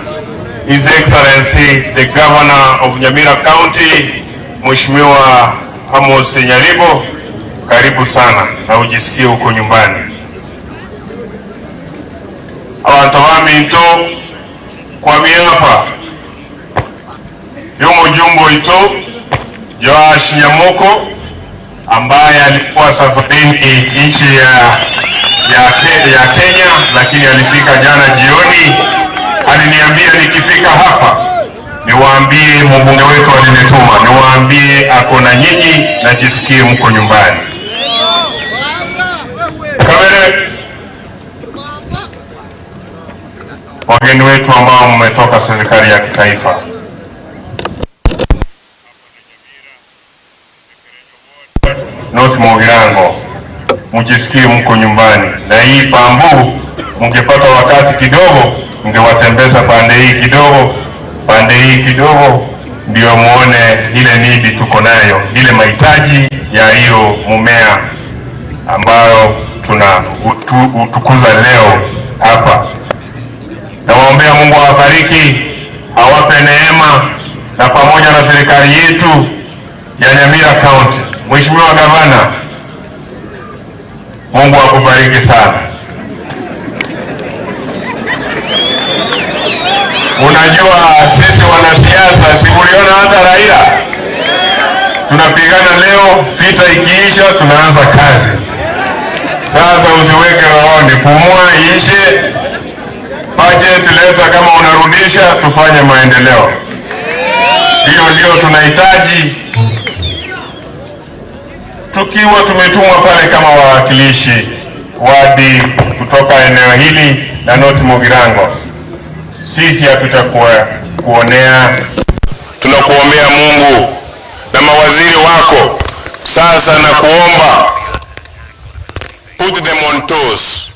His Excellency the Governor of Nyamira County, Mheshimiwa Amos Nyaribo, karibu sana na ujisikie huko nyumbani. Abantu baminto kwa miapa yomo jumbo ito Joash Nyamoko ambaye alikuwa safarini nchi ya Kenya, lakini alifika jana jioni. Aliniambia nikifika hapa niwaambie mbunge wetu alinituma niwaambie ako na nyinyi na jisikie mko nyumbani. Kamere, wageni wetu ambao mmetoka serikali ya kitaifa, North Mugirango, mjisikie mko nyumbani. Na hii Pambu mngepata wakati kidogo mngewatembeza pande hii kidogo ndio muone ile nidi tuko nayo, ile mahitaji ya hiyo mumea ambayo tunakuza leo hapa. Nawaombea Mungu awabariki, awape neema, na pamoja na serikali yetu ya Nyamira County. Mheshimiwa Gavana, Mungu akubariki sana. Unajua sisi wanasiasa, sikuliona hata Raila. Tunapigana leo, vita ikiisha tunaanza kazi. Sasa usiweke rohoni, pumua iishe, budget leta, kama unarudisha tufanye maendeleo. Hiyo ndio tunahitaji tukiwa tumetumwa pale kama wawakilishi wadi kutoka eneo hili la North Mugirango. Sisi hatutakuwa kuonea, tunakuombea Mungu na mawaziri wako sasa, na kuomba put them on toes.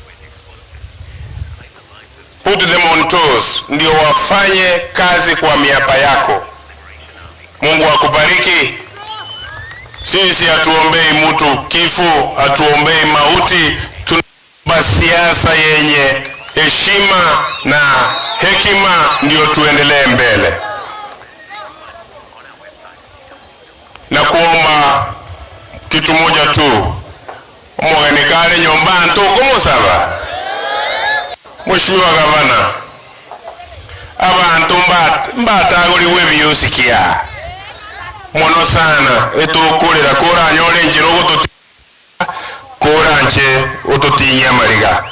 Put them on toes, ndio wafanye kazi kwa miapa yako. Mungu akubariki. Sisi hatuombei mtu kifo, hatuombei mauti, tunaomba siasa yenye heshima na hekima ndio tuendelee mbele. Na kuomba kitu moja tu, mwanikale nyomba ntoko saba. Mheshimiwa Gavana, abantu mbatagoli webyosikia mono sana etukulira kora nyole njiro goto kora nche ototinya mariga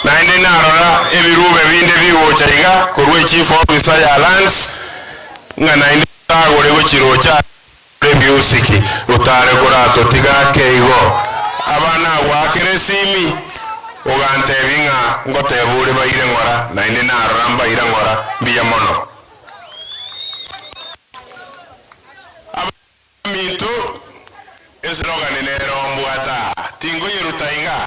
naende narora ebirube binde biwochaiga korwe chief officer ya lands nga naende tagole gochirocha ebyosiki utare kora totiga keigo abana wakire simi ogante binga ngotebure baire ngora naende narora mbaire ngora biya mono minto esroga nenero mbuata tingo yerutainga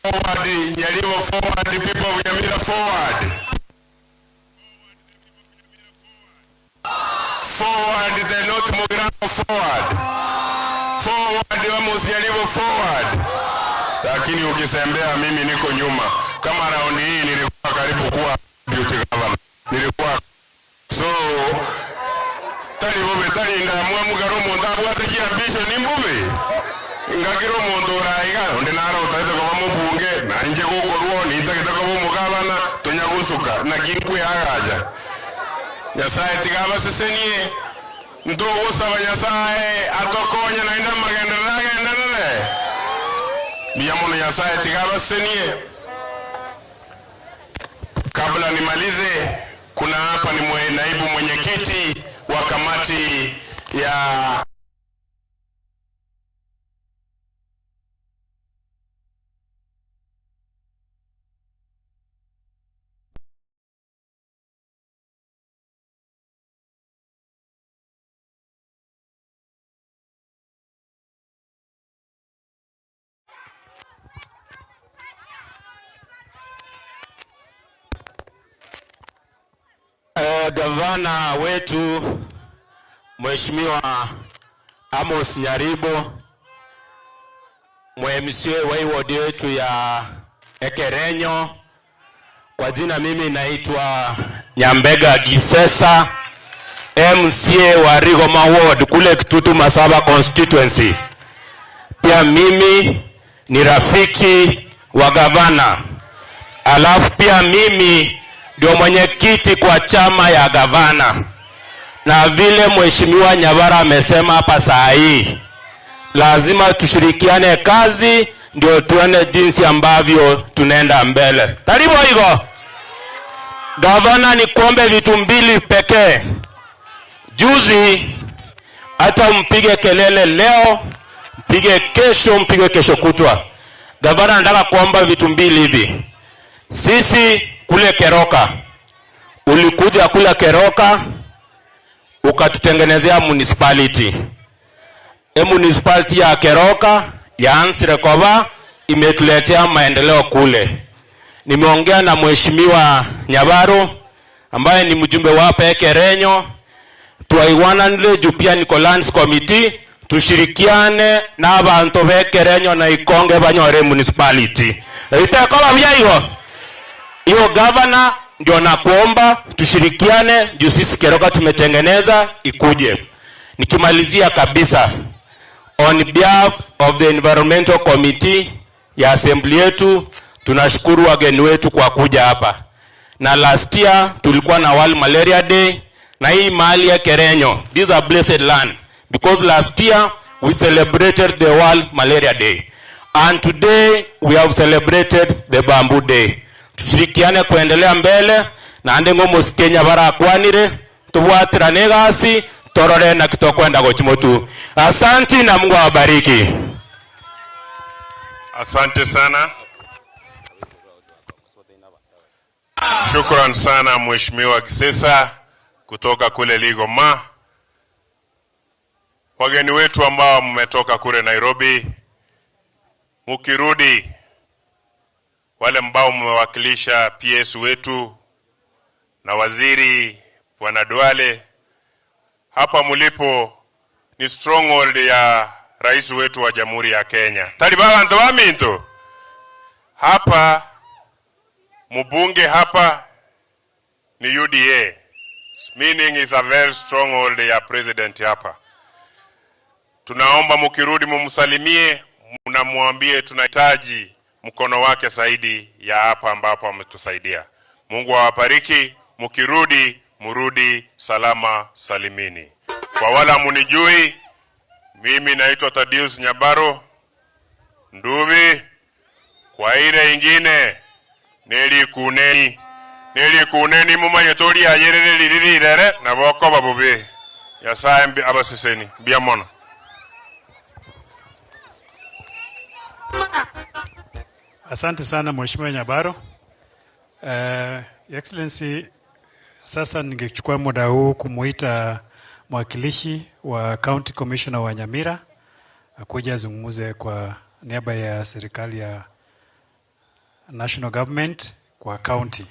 forward nyalivo forward people of Nyamira forward the North Mugirango forward vamos nyalivo forward. Lakini ukisembea mimi niko nyuma. Kama raundi hii nilikuwa karibu kuwa beauty governor, nilikuwa so tali bobe tali nda mugaro monda bwatekia ambition nimbobe ngakiro mondo raiga onde naro utaite kwa mubunge na nje gukorwo nitakita kwa mugabana tunyagusuka na kinkwe agaja Nyasaye tigaba sesenie ndogo saba Nyasaye atokonya na inda magenda nale biyamono Nyasaye tigaba sesenie. Kabla nimalize, kuna hapa ni naibu mwenyekiti wa kamati ya gavana wetu Mheshimiwa Amos Nyaribo, MCA wa ward yetu ya Ekerenyo. Kwa jina mimi naitwa Nyambega Gisesa, MCA wa Rigoma Ward kule Kitutu Masaba constituency. Pia mimi ni rafiki wa gavana. Alafu pia mimi ndio mwenyekiti kwa chama ya gavana. Na vile Mheshimiwa Nyabara amesema hapa saa hii, lazima tushirikiane kazi ndio tuone jinsi ambavyo tunaenda mbele. Taribu higo. Gavana, ni kuombe vitu mbili pekee. Juzi hata mpige kelele leo, mpige kesho kutwa. Gavana, nataka kuomba vitu mbili hivi. Sisi kule Keroka, ulikuja kule Keroka ukatutengenezea municipality. Municipality ya Keroka ya Ansirekova imetuletea maendeleo kule. Nimeongea na Mheshimiwa Nyabaro ambaye ni mjumbe wa hapa Ekerenyo, tuaiwana nile jupia Nicolands Committee, tushirikiane na abantu bekerenyo na ikonge banyore municipality. Itakoba byayo. Hiyo governor ndio nakuomba tushirikiane juu sisi Keroka tumetengeneza ikuje. Nikimalizia kabisa, on behalf of the environmental committee ya assembly yetu, tunashukuru wageni wetu kwa kuja hapa. Na last year tulikuwa na World Malaria Day, na hii mahali ya Kerenyo, this is a blessed land, because last year we celebrated the World Malaria Day, and today we have celebrated the Bamboo Day. Tushirikiane kuendelea mbele na andengo mosikia Nyabara akwanire, tubuatirane gasi, torore na kitokwenda gochimotu. Asanti na Mungu awabariki. Asante sana. Shukran sana Mheshimiwa Kisesa kutoka kule Ligoma. Wageni wetu ambao mmetoka kule Nairobi, mukirudi, wale ambao mmewakilisha PS wetu na waziri Bwana Duale, hapa mulipo ni stronghold ya rais wetu wa Jamhuri ya Kenya. Talibaba ndowaminto. Hapa mbunge hapa ni UDA, meaning is a very stronghold ya president hapa. Tunaomba mukirudi mumsalimie, mnamwambie tunahitaji mkono wake zaidi ya hapa ambapo ametusaidia. Mungu awabariki. Mukirudi murudi salama salimini. Kwa wala munijui, mimi naitwa Thaddeus Nyabaro Ndubi. Kwa ile ingine neli kuneni mumanyetori ayerere liririre na boko babubi ya saembi abasiseni biamono. Asante sana Mheshimiwa Nyabaro. Excellency, sasa ningechukua muda huu kumuita mwakilishi wa County Commissioner wa Nyamira akuja azungumze kwa niaba ya serikali ya National Government kwa county.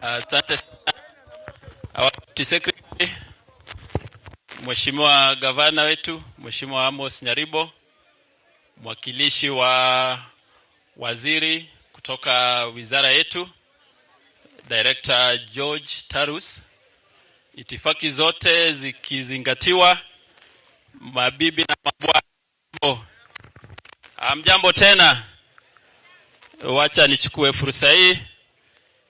Asante sana. Secretary, Mheshimiwa Gavana wetu, Mheshimiwa Amos Nyaribo, mwakilishi wa waziri kutoka wizara yetu, Director George Tarus, itifaki zote zikizingatiwa, mabibi na mabwana. Amjambo tena. Wacha nichukue fursa hii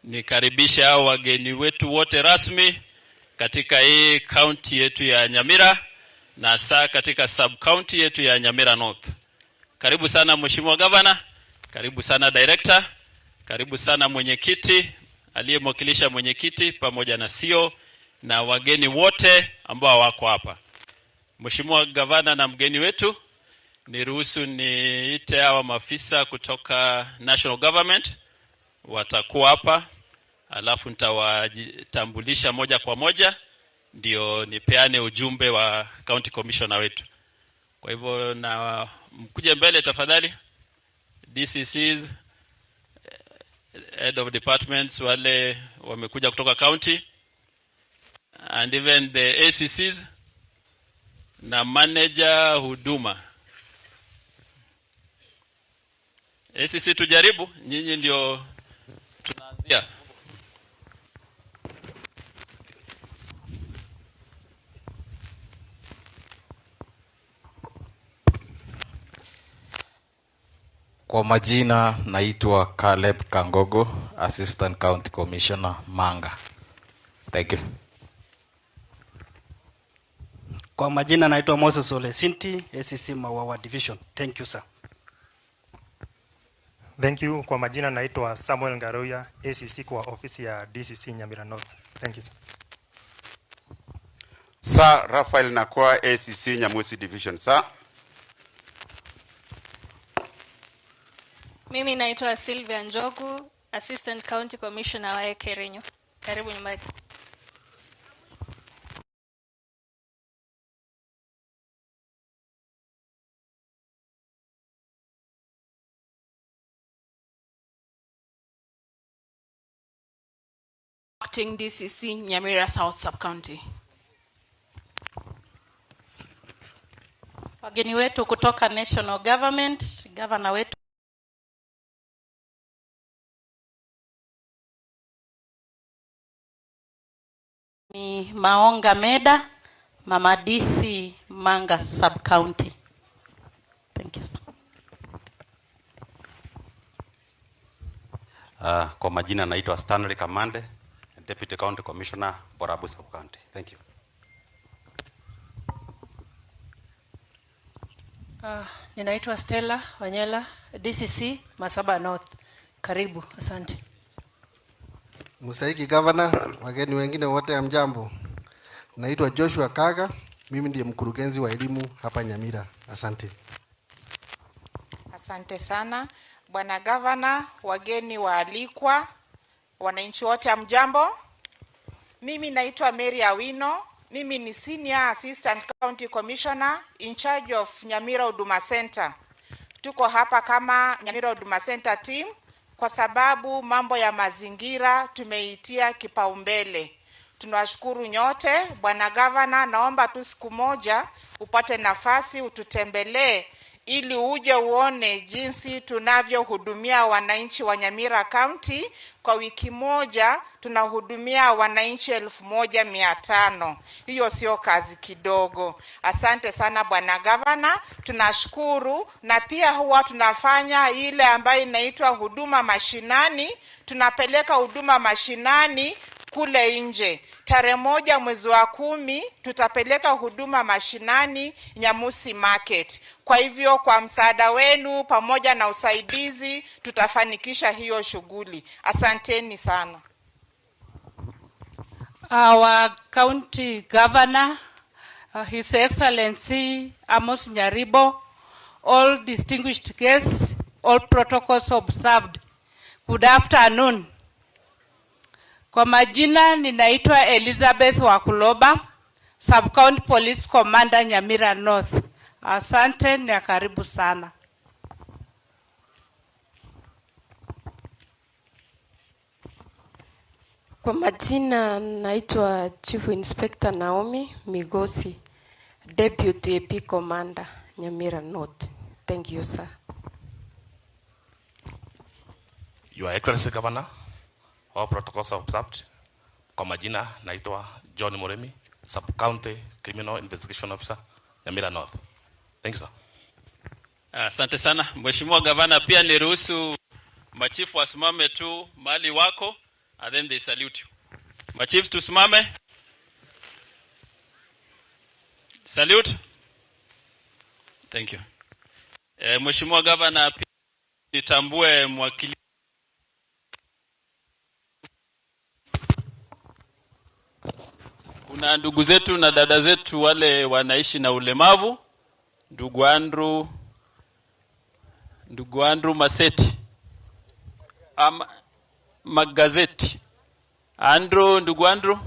nikaribisha hao wageni wetu wote rasmi katika hii county yetu ya Nyamira na saa katika sub county yetu ya Nyamira North. Karibu sana Mheshimiwa Governor, karibu sana Director, karibu sana mwenyekiti, aliyemwakilisha mwenyekiti pamoja na CEO na wageni wote ambao wako hapa. Mheshimiwa Governor na mgeni wetu, niruhusu niite hawa maafisa kutoka National Government watakuwa hapa, alafu nitawatambulisha moja kwa moja ndio nipeane ujumbe wa County Commissioner wetu. Kwa hivyo na mkuje mbele tafadhali. DCCs, head of departments wale wamekuja kutoka county, and even the ACCs na manager huduma. ACC tujaribu, nyinyi ndio tunaanzia. Kwa majina naitwa Caleb Kangogo, Assistant County Commissioner Manga. Thank you. Kwa majina naitwa Moses Ole Sinti, ACC Mawawa Division. Thank you, sir. Thank you. Kwa majina naitwa Samuel Ngaroya, ACC kwa ofisi ya DCC Nyamira North. Thank you, sir. Sir Raphael Nakwa, ACC Nyamusi Division. Sir. Mimi naitwa Sylvia Njogu, Assistant County Commissioner wa Kerenyo. Karibu nyumbani. Acting DCC Nyamira South Sub-County. Wageni wetu kutoka National Government, Governor wetu ni Maonga Meda, Mama DC Manga Sub-County. Thank you, sir. Kwa majina naitwa Stanley Kamande, Deputy County Commissioner, Borabu Sub-County. Thank you. Ninaitwa Stella Wanyela, DCC Masaba North. Karibu, asante. Mstahiki Governor, wageni wengine wote hamjambo. Naitwa Joshua Kaga, mimi ndiye mkurugenzi wa elimu hapa Nyamira. Asante. Asante sana. Bwana Governor, wageni waalikwa, wananchi wote hamjambo. Mimi naitwa Mary Awino. Mimi ni Senior Assistant County Commissioner in charge of Nyamira Huduma Center. Tuko hapa kama Nyamira Huduma Center team kwa sababu mambo ya mazingira tumeitia kipaumbele. Tunawashukuru nyote. Bwana Governor, naomba tu siku moja upate nafasi ututembelee ili uje uone jinsi tunavyohudumia wananchi wa Nyamira County. Kwa wiki moja tunahudumia wananchi 1500. Hiyo sio kazi kidogo. Asante sana Bwana Governor, tunashukuru. Na pia huwa tunafanya ile ambayo inaitwa huduma mashinani. Tunapeleka huduma mashinani kule nje. Tarehe 1 mwezi wa 10 tutapeleka huduma mashinani Nyamusi Market. Kwa hivyo kwa msaada wenu pamoja na usaidizi tutafanikisha hiyo shughuli. Asanteni sana. Our County Governor, His Excellency Amos Nyaribo, all distinguished guests, all protocols observed. Good afternoon. Kwa majina ninaitwa Elizabeth Wakuloba, Sub-County Police Commander Nyamira North. Asante na karibu sana. Kwa majina naitwa Chief Inspector Naomi Migosi, Deputy AP Commander Nyamira North. Thank you, sir. Your Excellency Governor, all protocols are observed. Kwa majina naitwa John Moremi, Sub-County Criminal Investigation Officer, Nyamira North. Thank you, sir. Asante sana. Mheshimiwa Gavana, pia niruhusu machifu wasimame tu mali wako, and then they salute you. Machiefs tusimame. Salute. Thank you. Mheshimiwa Gavana, pia nitambue mwakili kuna ndugu zetu na dada zetu wale wanaishi na ulemavu. Ndugu Andrew Maseti. Magazeti. Ndugu Andrew.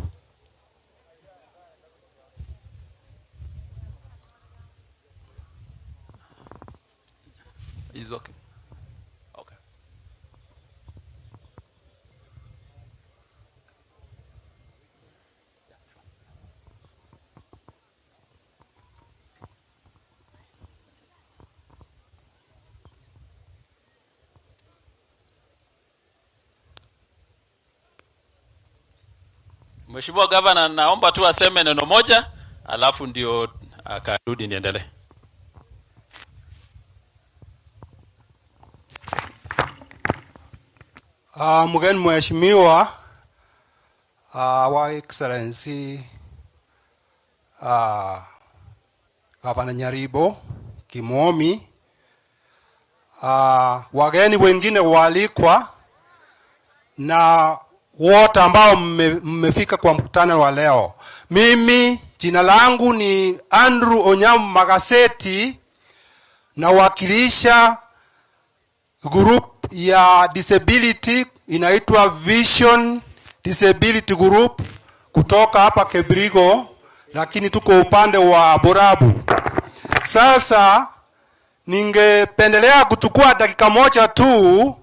Is okay. Okay. Mheshimiwa Gavana, naomba tu aseme neno moja, alafu ndio akarudi niendelee. Mgeni mheshimiwa, Our Excellency Gavana Nyaribo Kimomi, wageni wengine waalikwa na wote ambao mmefika kwa mkutano wa leo. Mimi jina langu ni Andrew Onyamu Magaseti, na wakilisha group ya disability inaitwa Vision Disability Group kutoka hapa Kebrigo, lakini tuko upande wa Borabu. Sasa ningependelea kuchukua dakika moja tu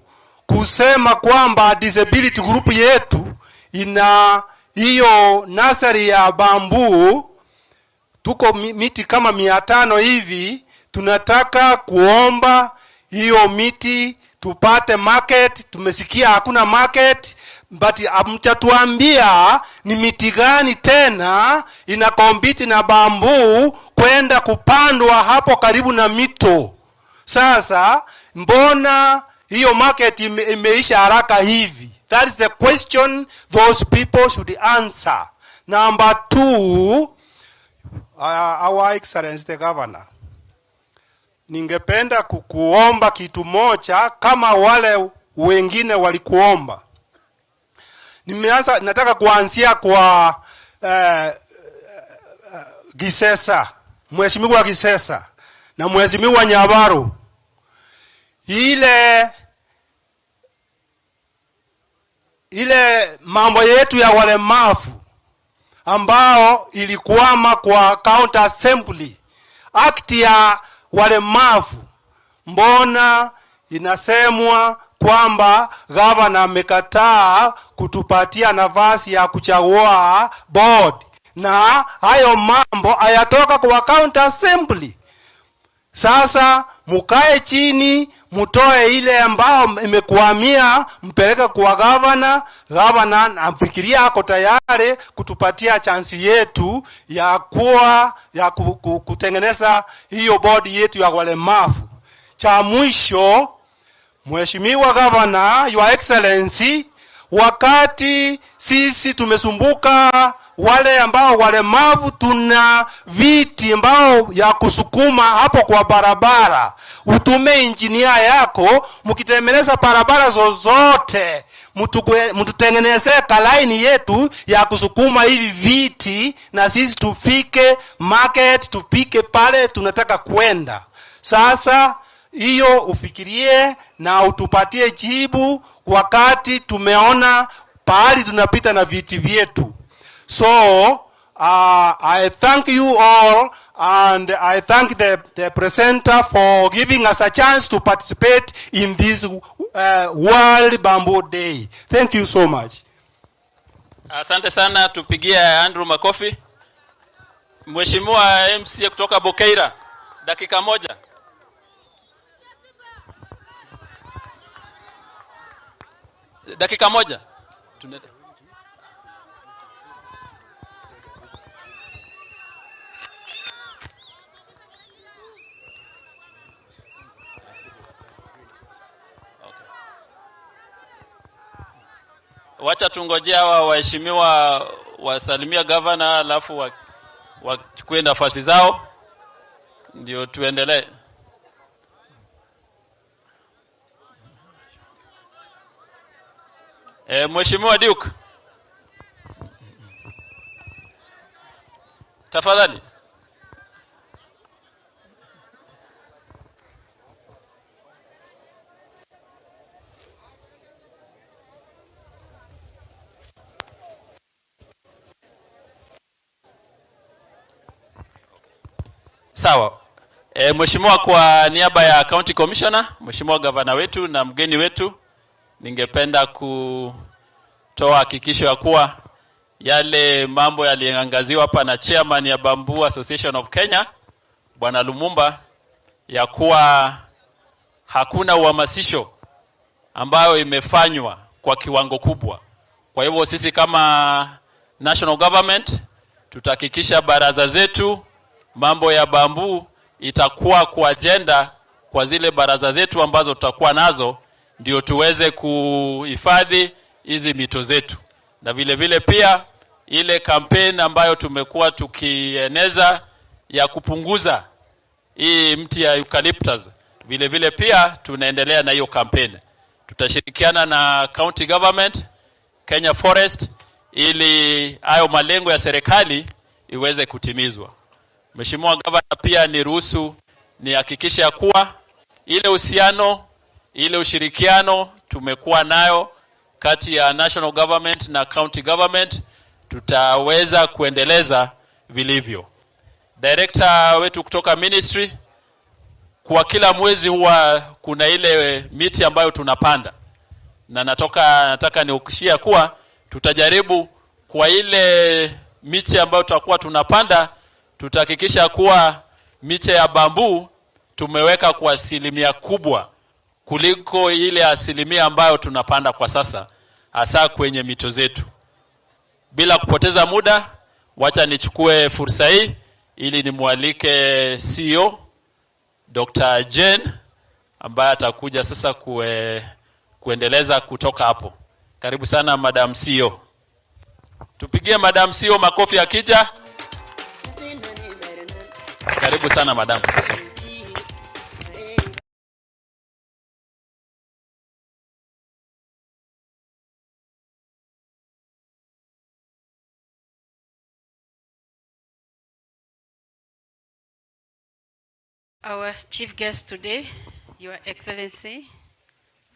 kusema kwamba disability group yetu ina hiyo nursery ya bambu. Tuko miti kama 500 hivi. Tunataka kuomba hiyo miti tupate market. Tumesikia hakuna market, but amchatuambia ni miti gani tena ina compete na bambu kwenda kupandwa hapo karibu na mito. Sasa mbona hiyo market imeisha haraka hivi? That is the question those people should answer. Number 2, Our Excellency the Governor, ningependa kukuomba kitu moja kama wale wengine walikuomba. Nataka kuanzia kwa Gisesa, Mheshimiwa Gisesa na Mheshimiwa Nyabaru. Ile mambo yetu ya walemavu ambao ilikwama kwa county assembly, act ya walemavu, mbona inasemwa kwamba gavana amekataa kutupatia nafasi ya kuchagua board, na hayo mambo hayatoka kwa county assembly? Sasa mukae chini, mutoe ile ambao imekwamia, mpeleke kwa gavana. Gavana amfikiria ako tayari kutupatia chance yetu ya kutengeneza hiyo board yetu ya walemavu. Cha mwisho, Mheshimiwa Gavana, Your Excellency, wakati sisi tumesumbuka wale ambao walemavu, tuna viti ambao ya kusukuma hapo kwa barabara, utume engineer yako, mkitengeneza barabara zozote, mtutengeneze kalaini yetu ya kusukuma hivi viti, na sisi tufike market, tupike pale tunataka kwenda. Sasa hiyo ufikirie na utupatie jibu wakati tumeona pahali tunapita na viti vyetu. So I thank you all, and I thank the presenter for giving us a chance to participate in this World Bamboo Day. Thank you so much. Asante sana, tupigie Andrew makofi. Mheshimiwa MCA kutoka Bokeira, dakika moja. Dakika moja. Wacha tungojea hawa waheshimiwa wasalimia gavana, alafu wachukue nafasi zao ndio tuendelee. Mheshimiwa Duke, tafadhali. Sawa. Mheshimiwa, kwa niaba ya County Commissioner, Mheshimiwa Gavana wetu na mgeni wetu, ningependa kutoa hakikisho ya kuwa yale mambo yaliangaziwa hapa na Chairman ya Bamboo Association of Kenya, Bwana Lumumba, ya kuwa hakuna uhamasisho ambayo imefanywa kwa kiwango kubwa. Kwa hivyo sisi kama national government tutahakikisha baraza zetu mambo ya bamboo itakuwa kwa agenda kwa zile baraza zetu ambazo tutakuwa nazo, ndio tuweze kuhifadhi hizi mito zetu. Na vile vile pia ile campaign ambayo tumekuwa tukieneza ya kupunguza hii mti ya eucalyptus, vile vile pia tunaendelea na hiyo campaign. Tutashirikiana na county government, Kenya Forest, ili hayo malengo ya serikali iweze kutimizwa. Mheshimiwa Gavana, pia niruhusu nihakikishe ya kuwa ile uhusiano, ile ushirikiano tumekuwa nayo kati ya national government na county government tutaweza kuendeleza vilivyo. Director wetu kutoka ministry, kwa kila mwezi huwa kuna ile miti ambayo tunapanda, na nataka niukishia kuwa tutajaribu kwa ile miti ambayo tutakuwa tunapanda, tutahakikisha kuwa miche ya bamboo tumeweka kwa asilimia kubwa kuliko ile asilimia ambayo tunapanda kwa sasa, hasa kwenye mito zetu. Bila kupoteza muda, wacha nichukue fursa hii ili nimwalike CEO Dr. Jane ambaye atakuja sasa kuendeleza kutoka hapo. Karibu sana Madam CEO. Tupigie Madam CEO makofi akija. Karibu sana madam. Our chief guest today, Your Excellency,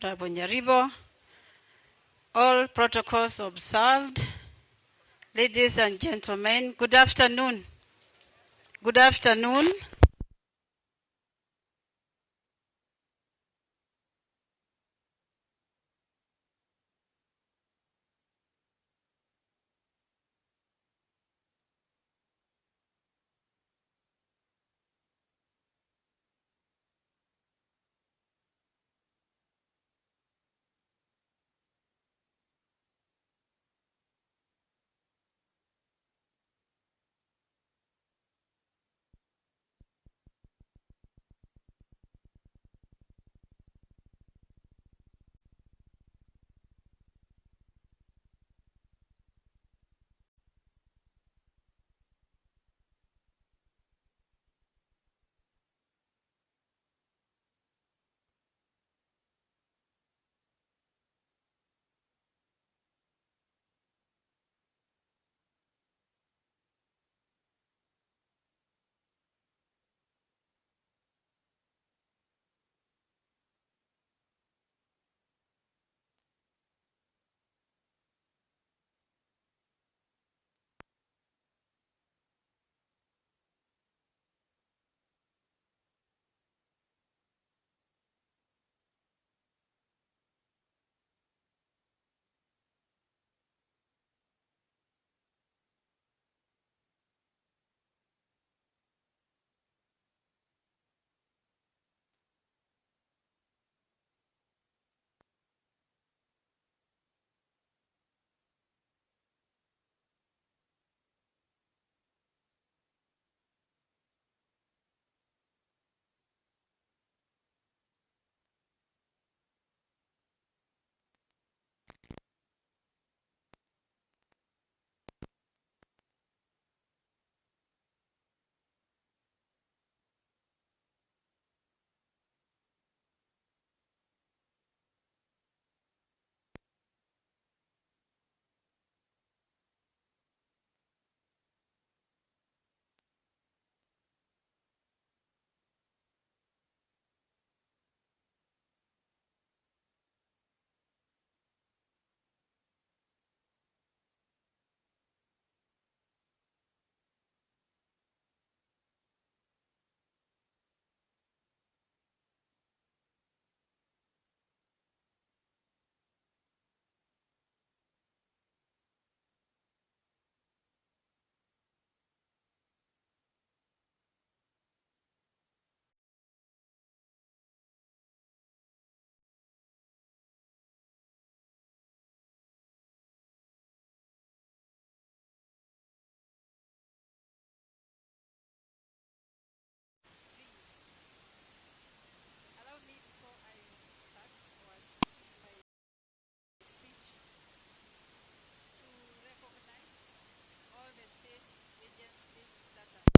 Honorable Nyaribo, all protocols observed, ladies and gentlemen, good afternoon. Good afternoon.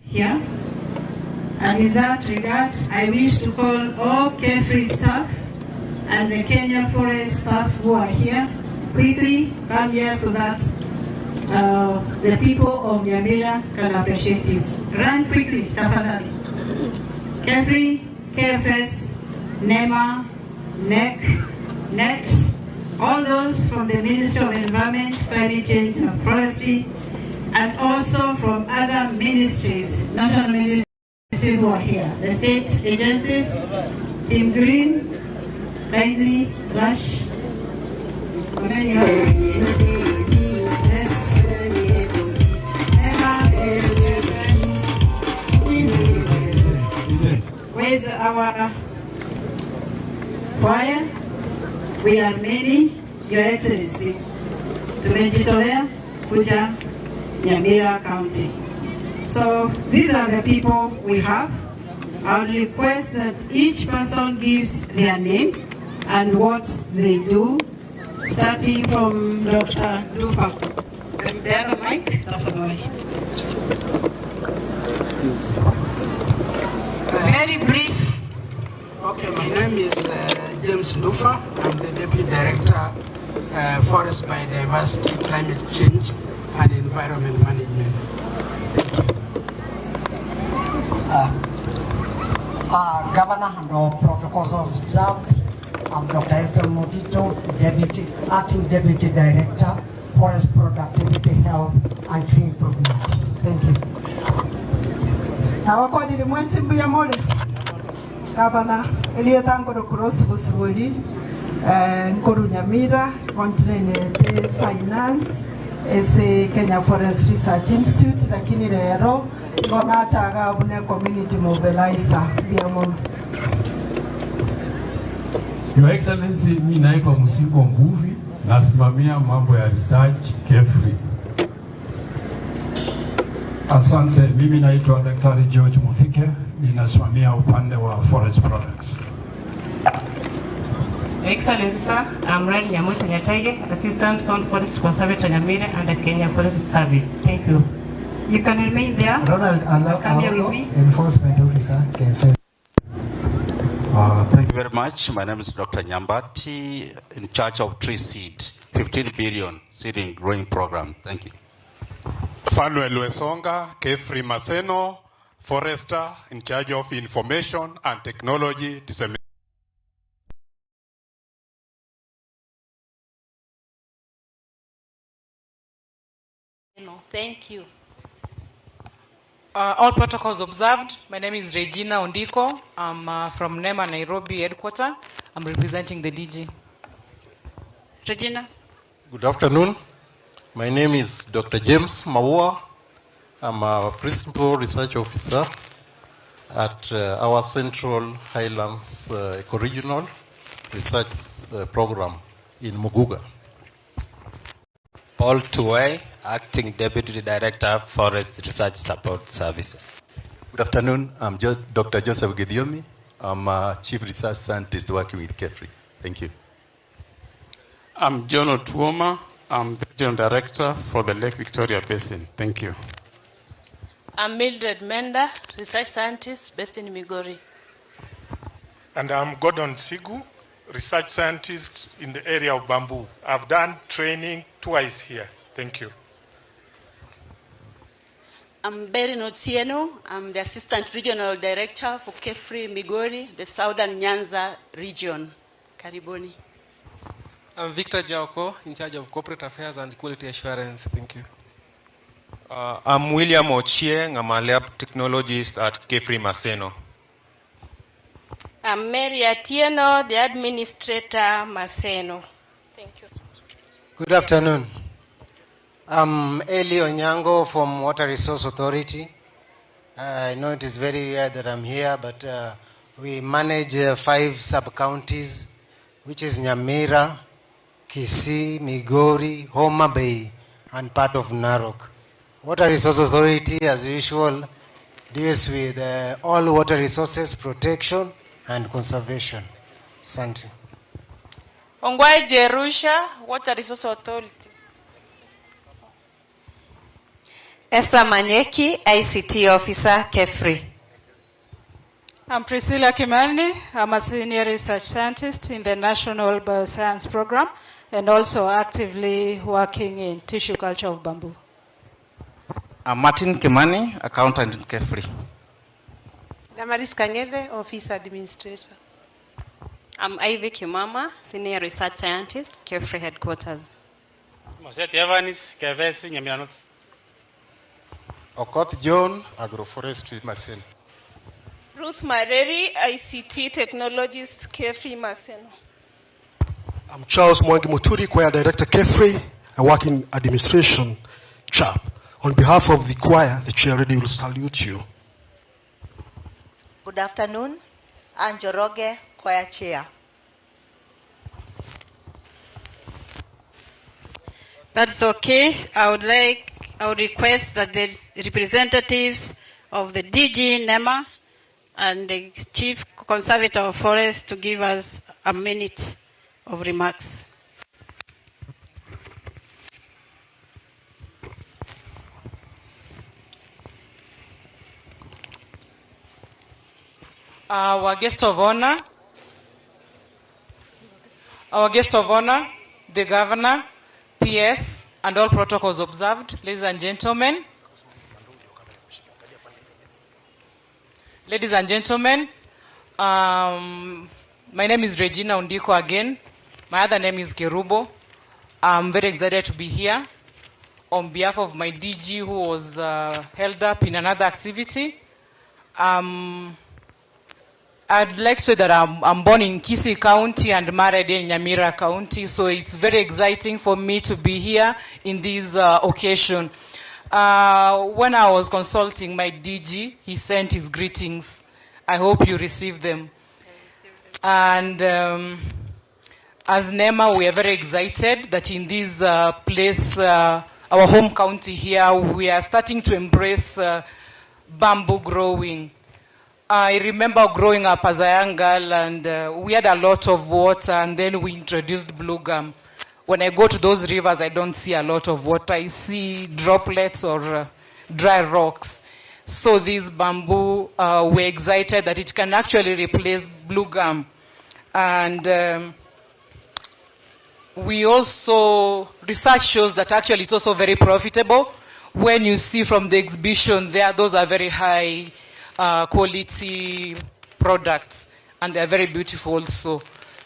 Here. And in that regard, I wish to call all carefree staff and the Kenya Forest staff who are here quickly come here so that the people of Nyamira can appreciate you. Run quickly, tafadhali. Carefree, KFS, NEMA, NEC, NET, all those from the Ministry of Environment, Climate Change and Forestry, and also from other ministries, national ministries who are here. The state agencies, Team Green, kindly rush. Where's our choir? We are many, Your Excellency. Tumejitolea kuja Nyamira County. So these are the people we have. I would request that each person gives their name and what they do, starting from Dr. Dufa. And the other mic, Very brief. Okay, my name is James Dufa. I'm the Deputy Director, Forest Biodiversity, Climate Change and Environment Management. Governor and all protocols observed. I'm Dr. Esther Motito, Acting Deputy Director, Forest Productivity, Health and Tree Improvement. Thank you. Awakodi ni mwensi mbuya mole. Governor, Elieta Nkoro Kurosi Busubuli, Nkoro Nyamira, Continente Finance, ese Kenya Forest Research Institute, lakini lero, ngona ataga abune community mobilizer, biyamono. Your Excellency, mimi naitwa Musiko Mbuvi, nasimamia mambo ya research KEFRI. Asante, mimi naitwa Daktari George Muthike, ninasimamia upande wa forest products. Excellency sir, I'm Red Nyamuta Nyataige, Assistant County Forest Conservator Nyamira under Kenya Forest Service. Thank you. You can remain there. Ronald, come here with me. Enforcement Officer, KFS. Thank you very much. My name is Dr. Nyambati, in charge of tree seed, 15 billion seeding growing program. Thank you. Fanuel Wesonga, KEFRI Maseno, Forester, in charge of information and technology dissemination. Thank you. All protocols observed. My name is Regina Ondiko. I'm from NEMA Nairobi headquarter. I'm representing the DG. Regina. Good afternoon. My name is Dr. James Maua. I'm a Principal Research Officer at our Central Highlands Ecoregional Research Program in Muguga. Paul Tuwai, Acting Deputy Director, Forest Research Support Services. Good afternoon. I'm Dr. Joseph Gidiomi. I'm a Chief Research Scientist working with KEFRI. Thank you. I'm John Otuoma. I'm the Regional Director for the Lake Victoria Basin. Thank you. I'm Mildred Menda, Research Scientist based in Migori. And I'm Gordon Sigu, Research Scientist in the area of bamboo. I've done training twice here. Thank you. I'm Berry Notieno. I'm the Assistant Regional Director for KEFRI Migori, the Southern Nyanza region. Karibuni. I'm Victor Jaoko, in charge of Corporate Affairs and Quality Assurance. Thank you. I'm William Ochieng. I'm a lab technologist at KEFRI Maseno. I'm Mary Atieno, the Administrator Maseno. Thank you. Good afternoon. I'm Eli Onyango from Water Resource Authority. I know it is very weird that I'm here, but we manage 5 sub-counties, which is Nyamira, Kisii, Migori, Homa Bay, and part of Narok. Water Resource Authority, as usual, deals with all water resources protection and conservation. Thank you. Ongwae Jerusha, Water Resource Authority. Esther Manyeki, ICT Officer, KEFRI. I'm Priscilla Kimani. I'm a Senior Research Scientist in the National Bioscience Program and also actively working in tissue culture of bamboo. I'm Martin Kimani, Accountant in KEFRI. Damaris Kangeve, Office Administrator. I'm Ivy Kimama, Senior Research Scientist, KEFRI Headquarters. Moseti Evans, KFS, Nyamira North. Okoth John, Agroforestry Maseno. Ruth Mareri, ICT Technologist, KEFRI Maseno. I'm Charles Mwangi Muturi, Choir Director, KEFRI. I work in administration, CHAP. On behalf of the choir, the chair already will salute you. Good afternoon. Anjoroge, Choir Chair. That's okay. I would request that the representatives of the DG NEMA and the Chief Conservator of Forest to give us a minute of remarks. Our guest of honor, the Governor, PS, and all protocols observed. Ladies and gentlemen, My name is Regina Undiko again. My other name is Kerubo. I'm very excited to be here on behalf of my DG who was held up in another activity. I'd like to say that I'm born in Kisii County and married in Nyamira County, so it's very exciting for me to be here in this occasion. When I was consulting my DG, he sent his greetings. I hope you received them. And as NEMA, we are very excited that in this place, our home county here, we are starting to embrace bamboo growing. I remember growing up as a young girl, and we had a lot of water, and then we introduced blue gum. When I go to those rivers, I don't see a lot of water. I see droplets or dry rocks. So this bamboo, we're excited that it can actually replace blue gum. And we also, research shows that actually it's also very profitable. When you see from the exhibition there, those are very high quality products, and they're very beautiful also.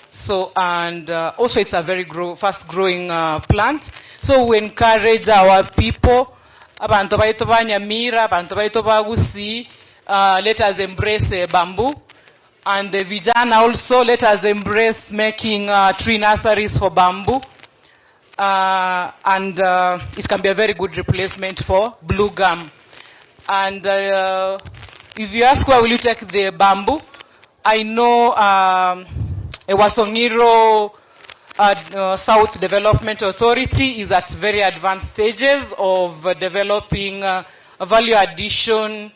So, and also it's a very fast growing plant. So we encourage our people, abantu baito ba Nyamira, abantu baito ba Gusii, let us embrace bamboo. And the vijana also, let us embrace making tree nurseries for bamboo. And it can be a very good replacement for blue gum. And if you ask where will you take the bamboo, I know Ewasongiro South Development Authority is at very advanced stages of developing a value addition,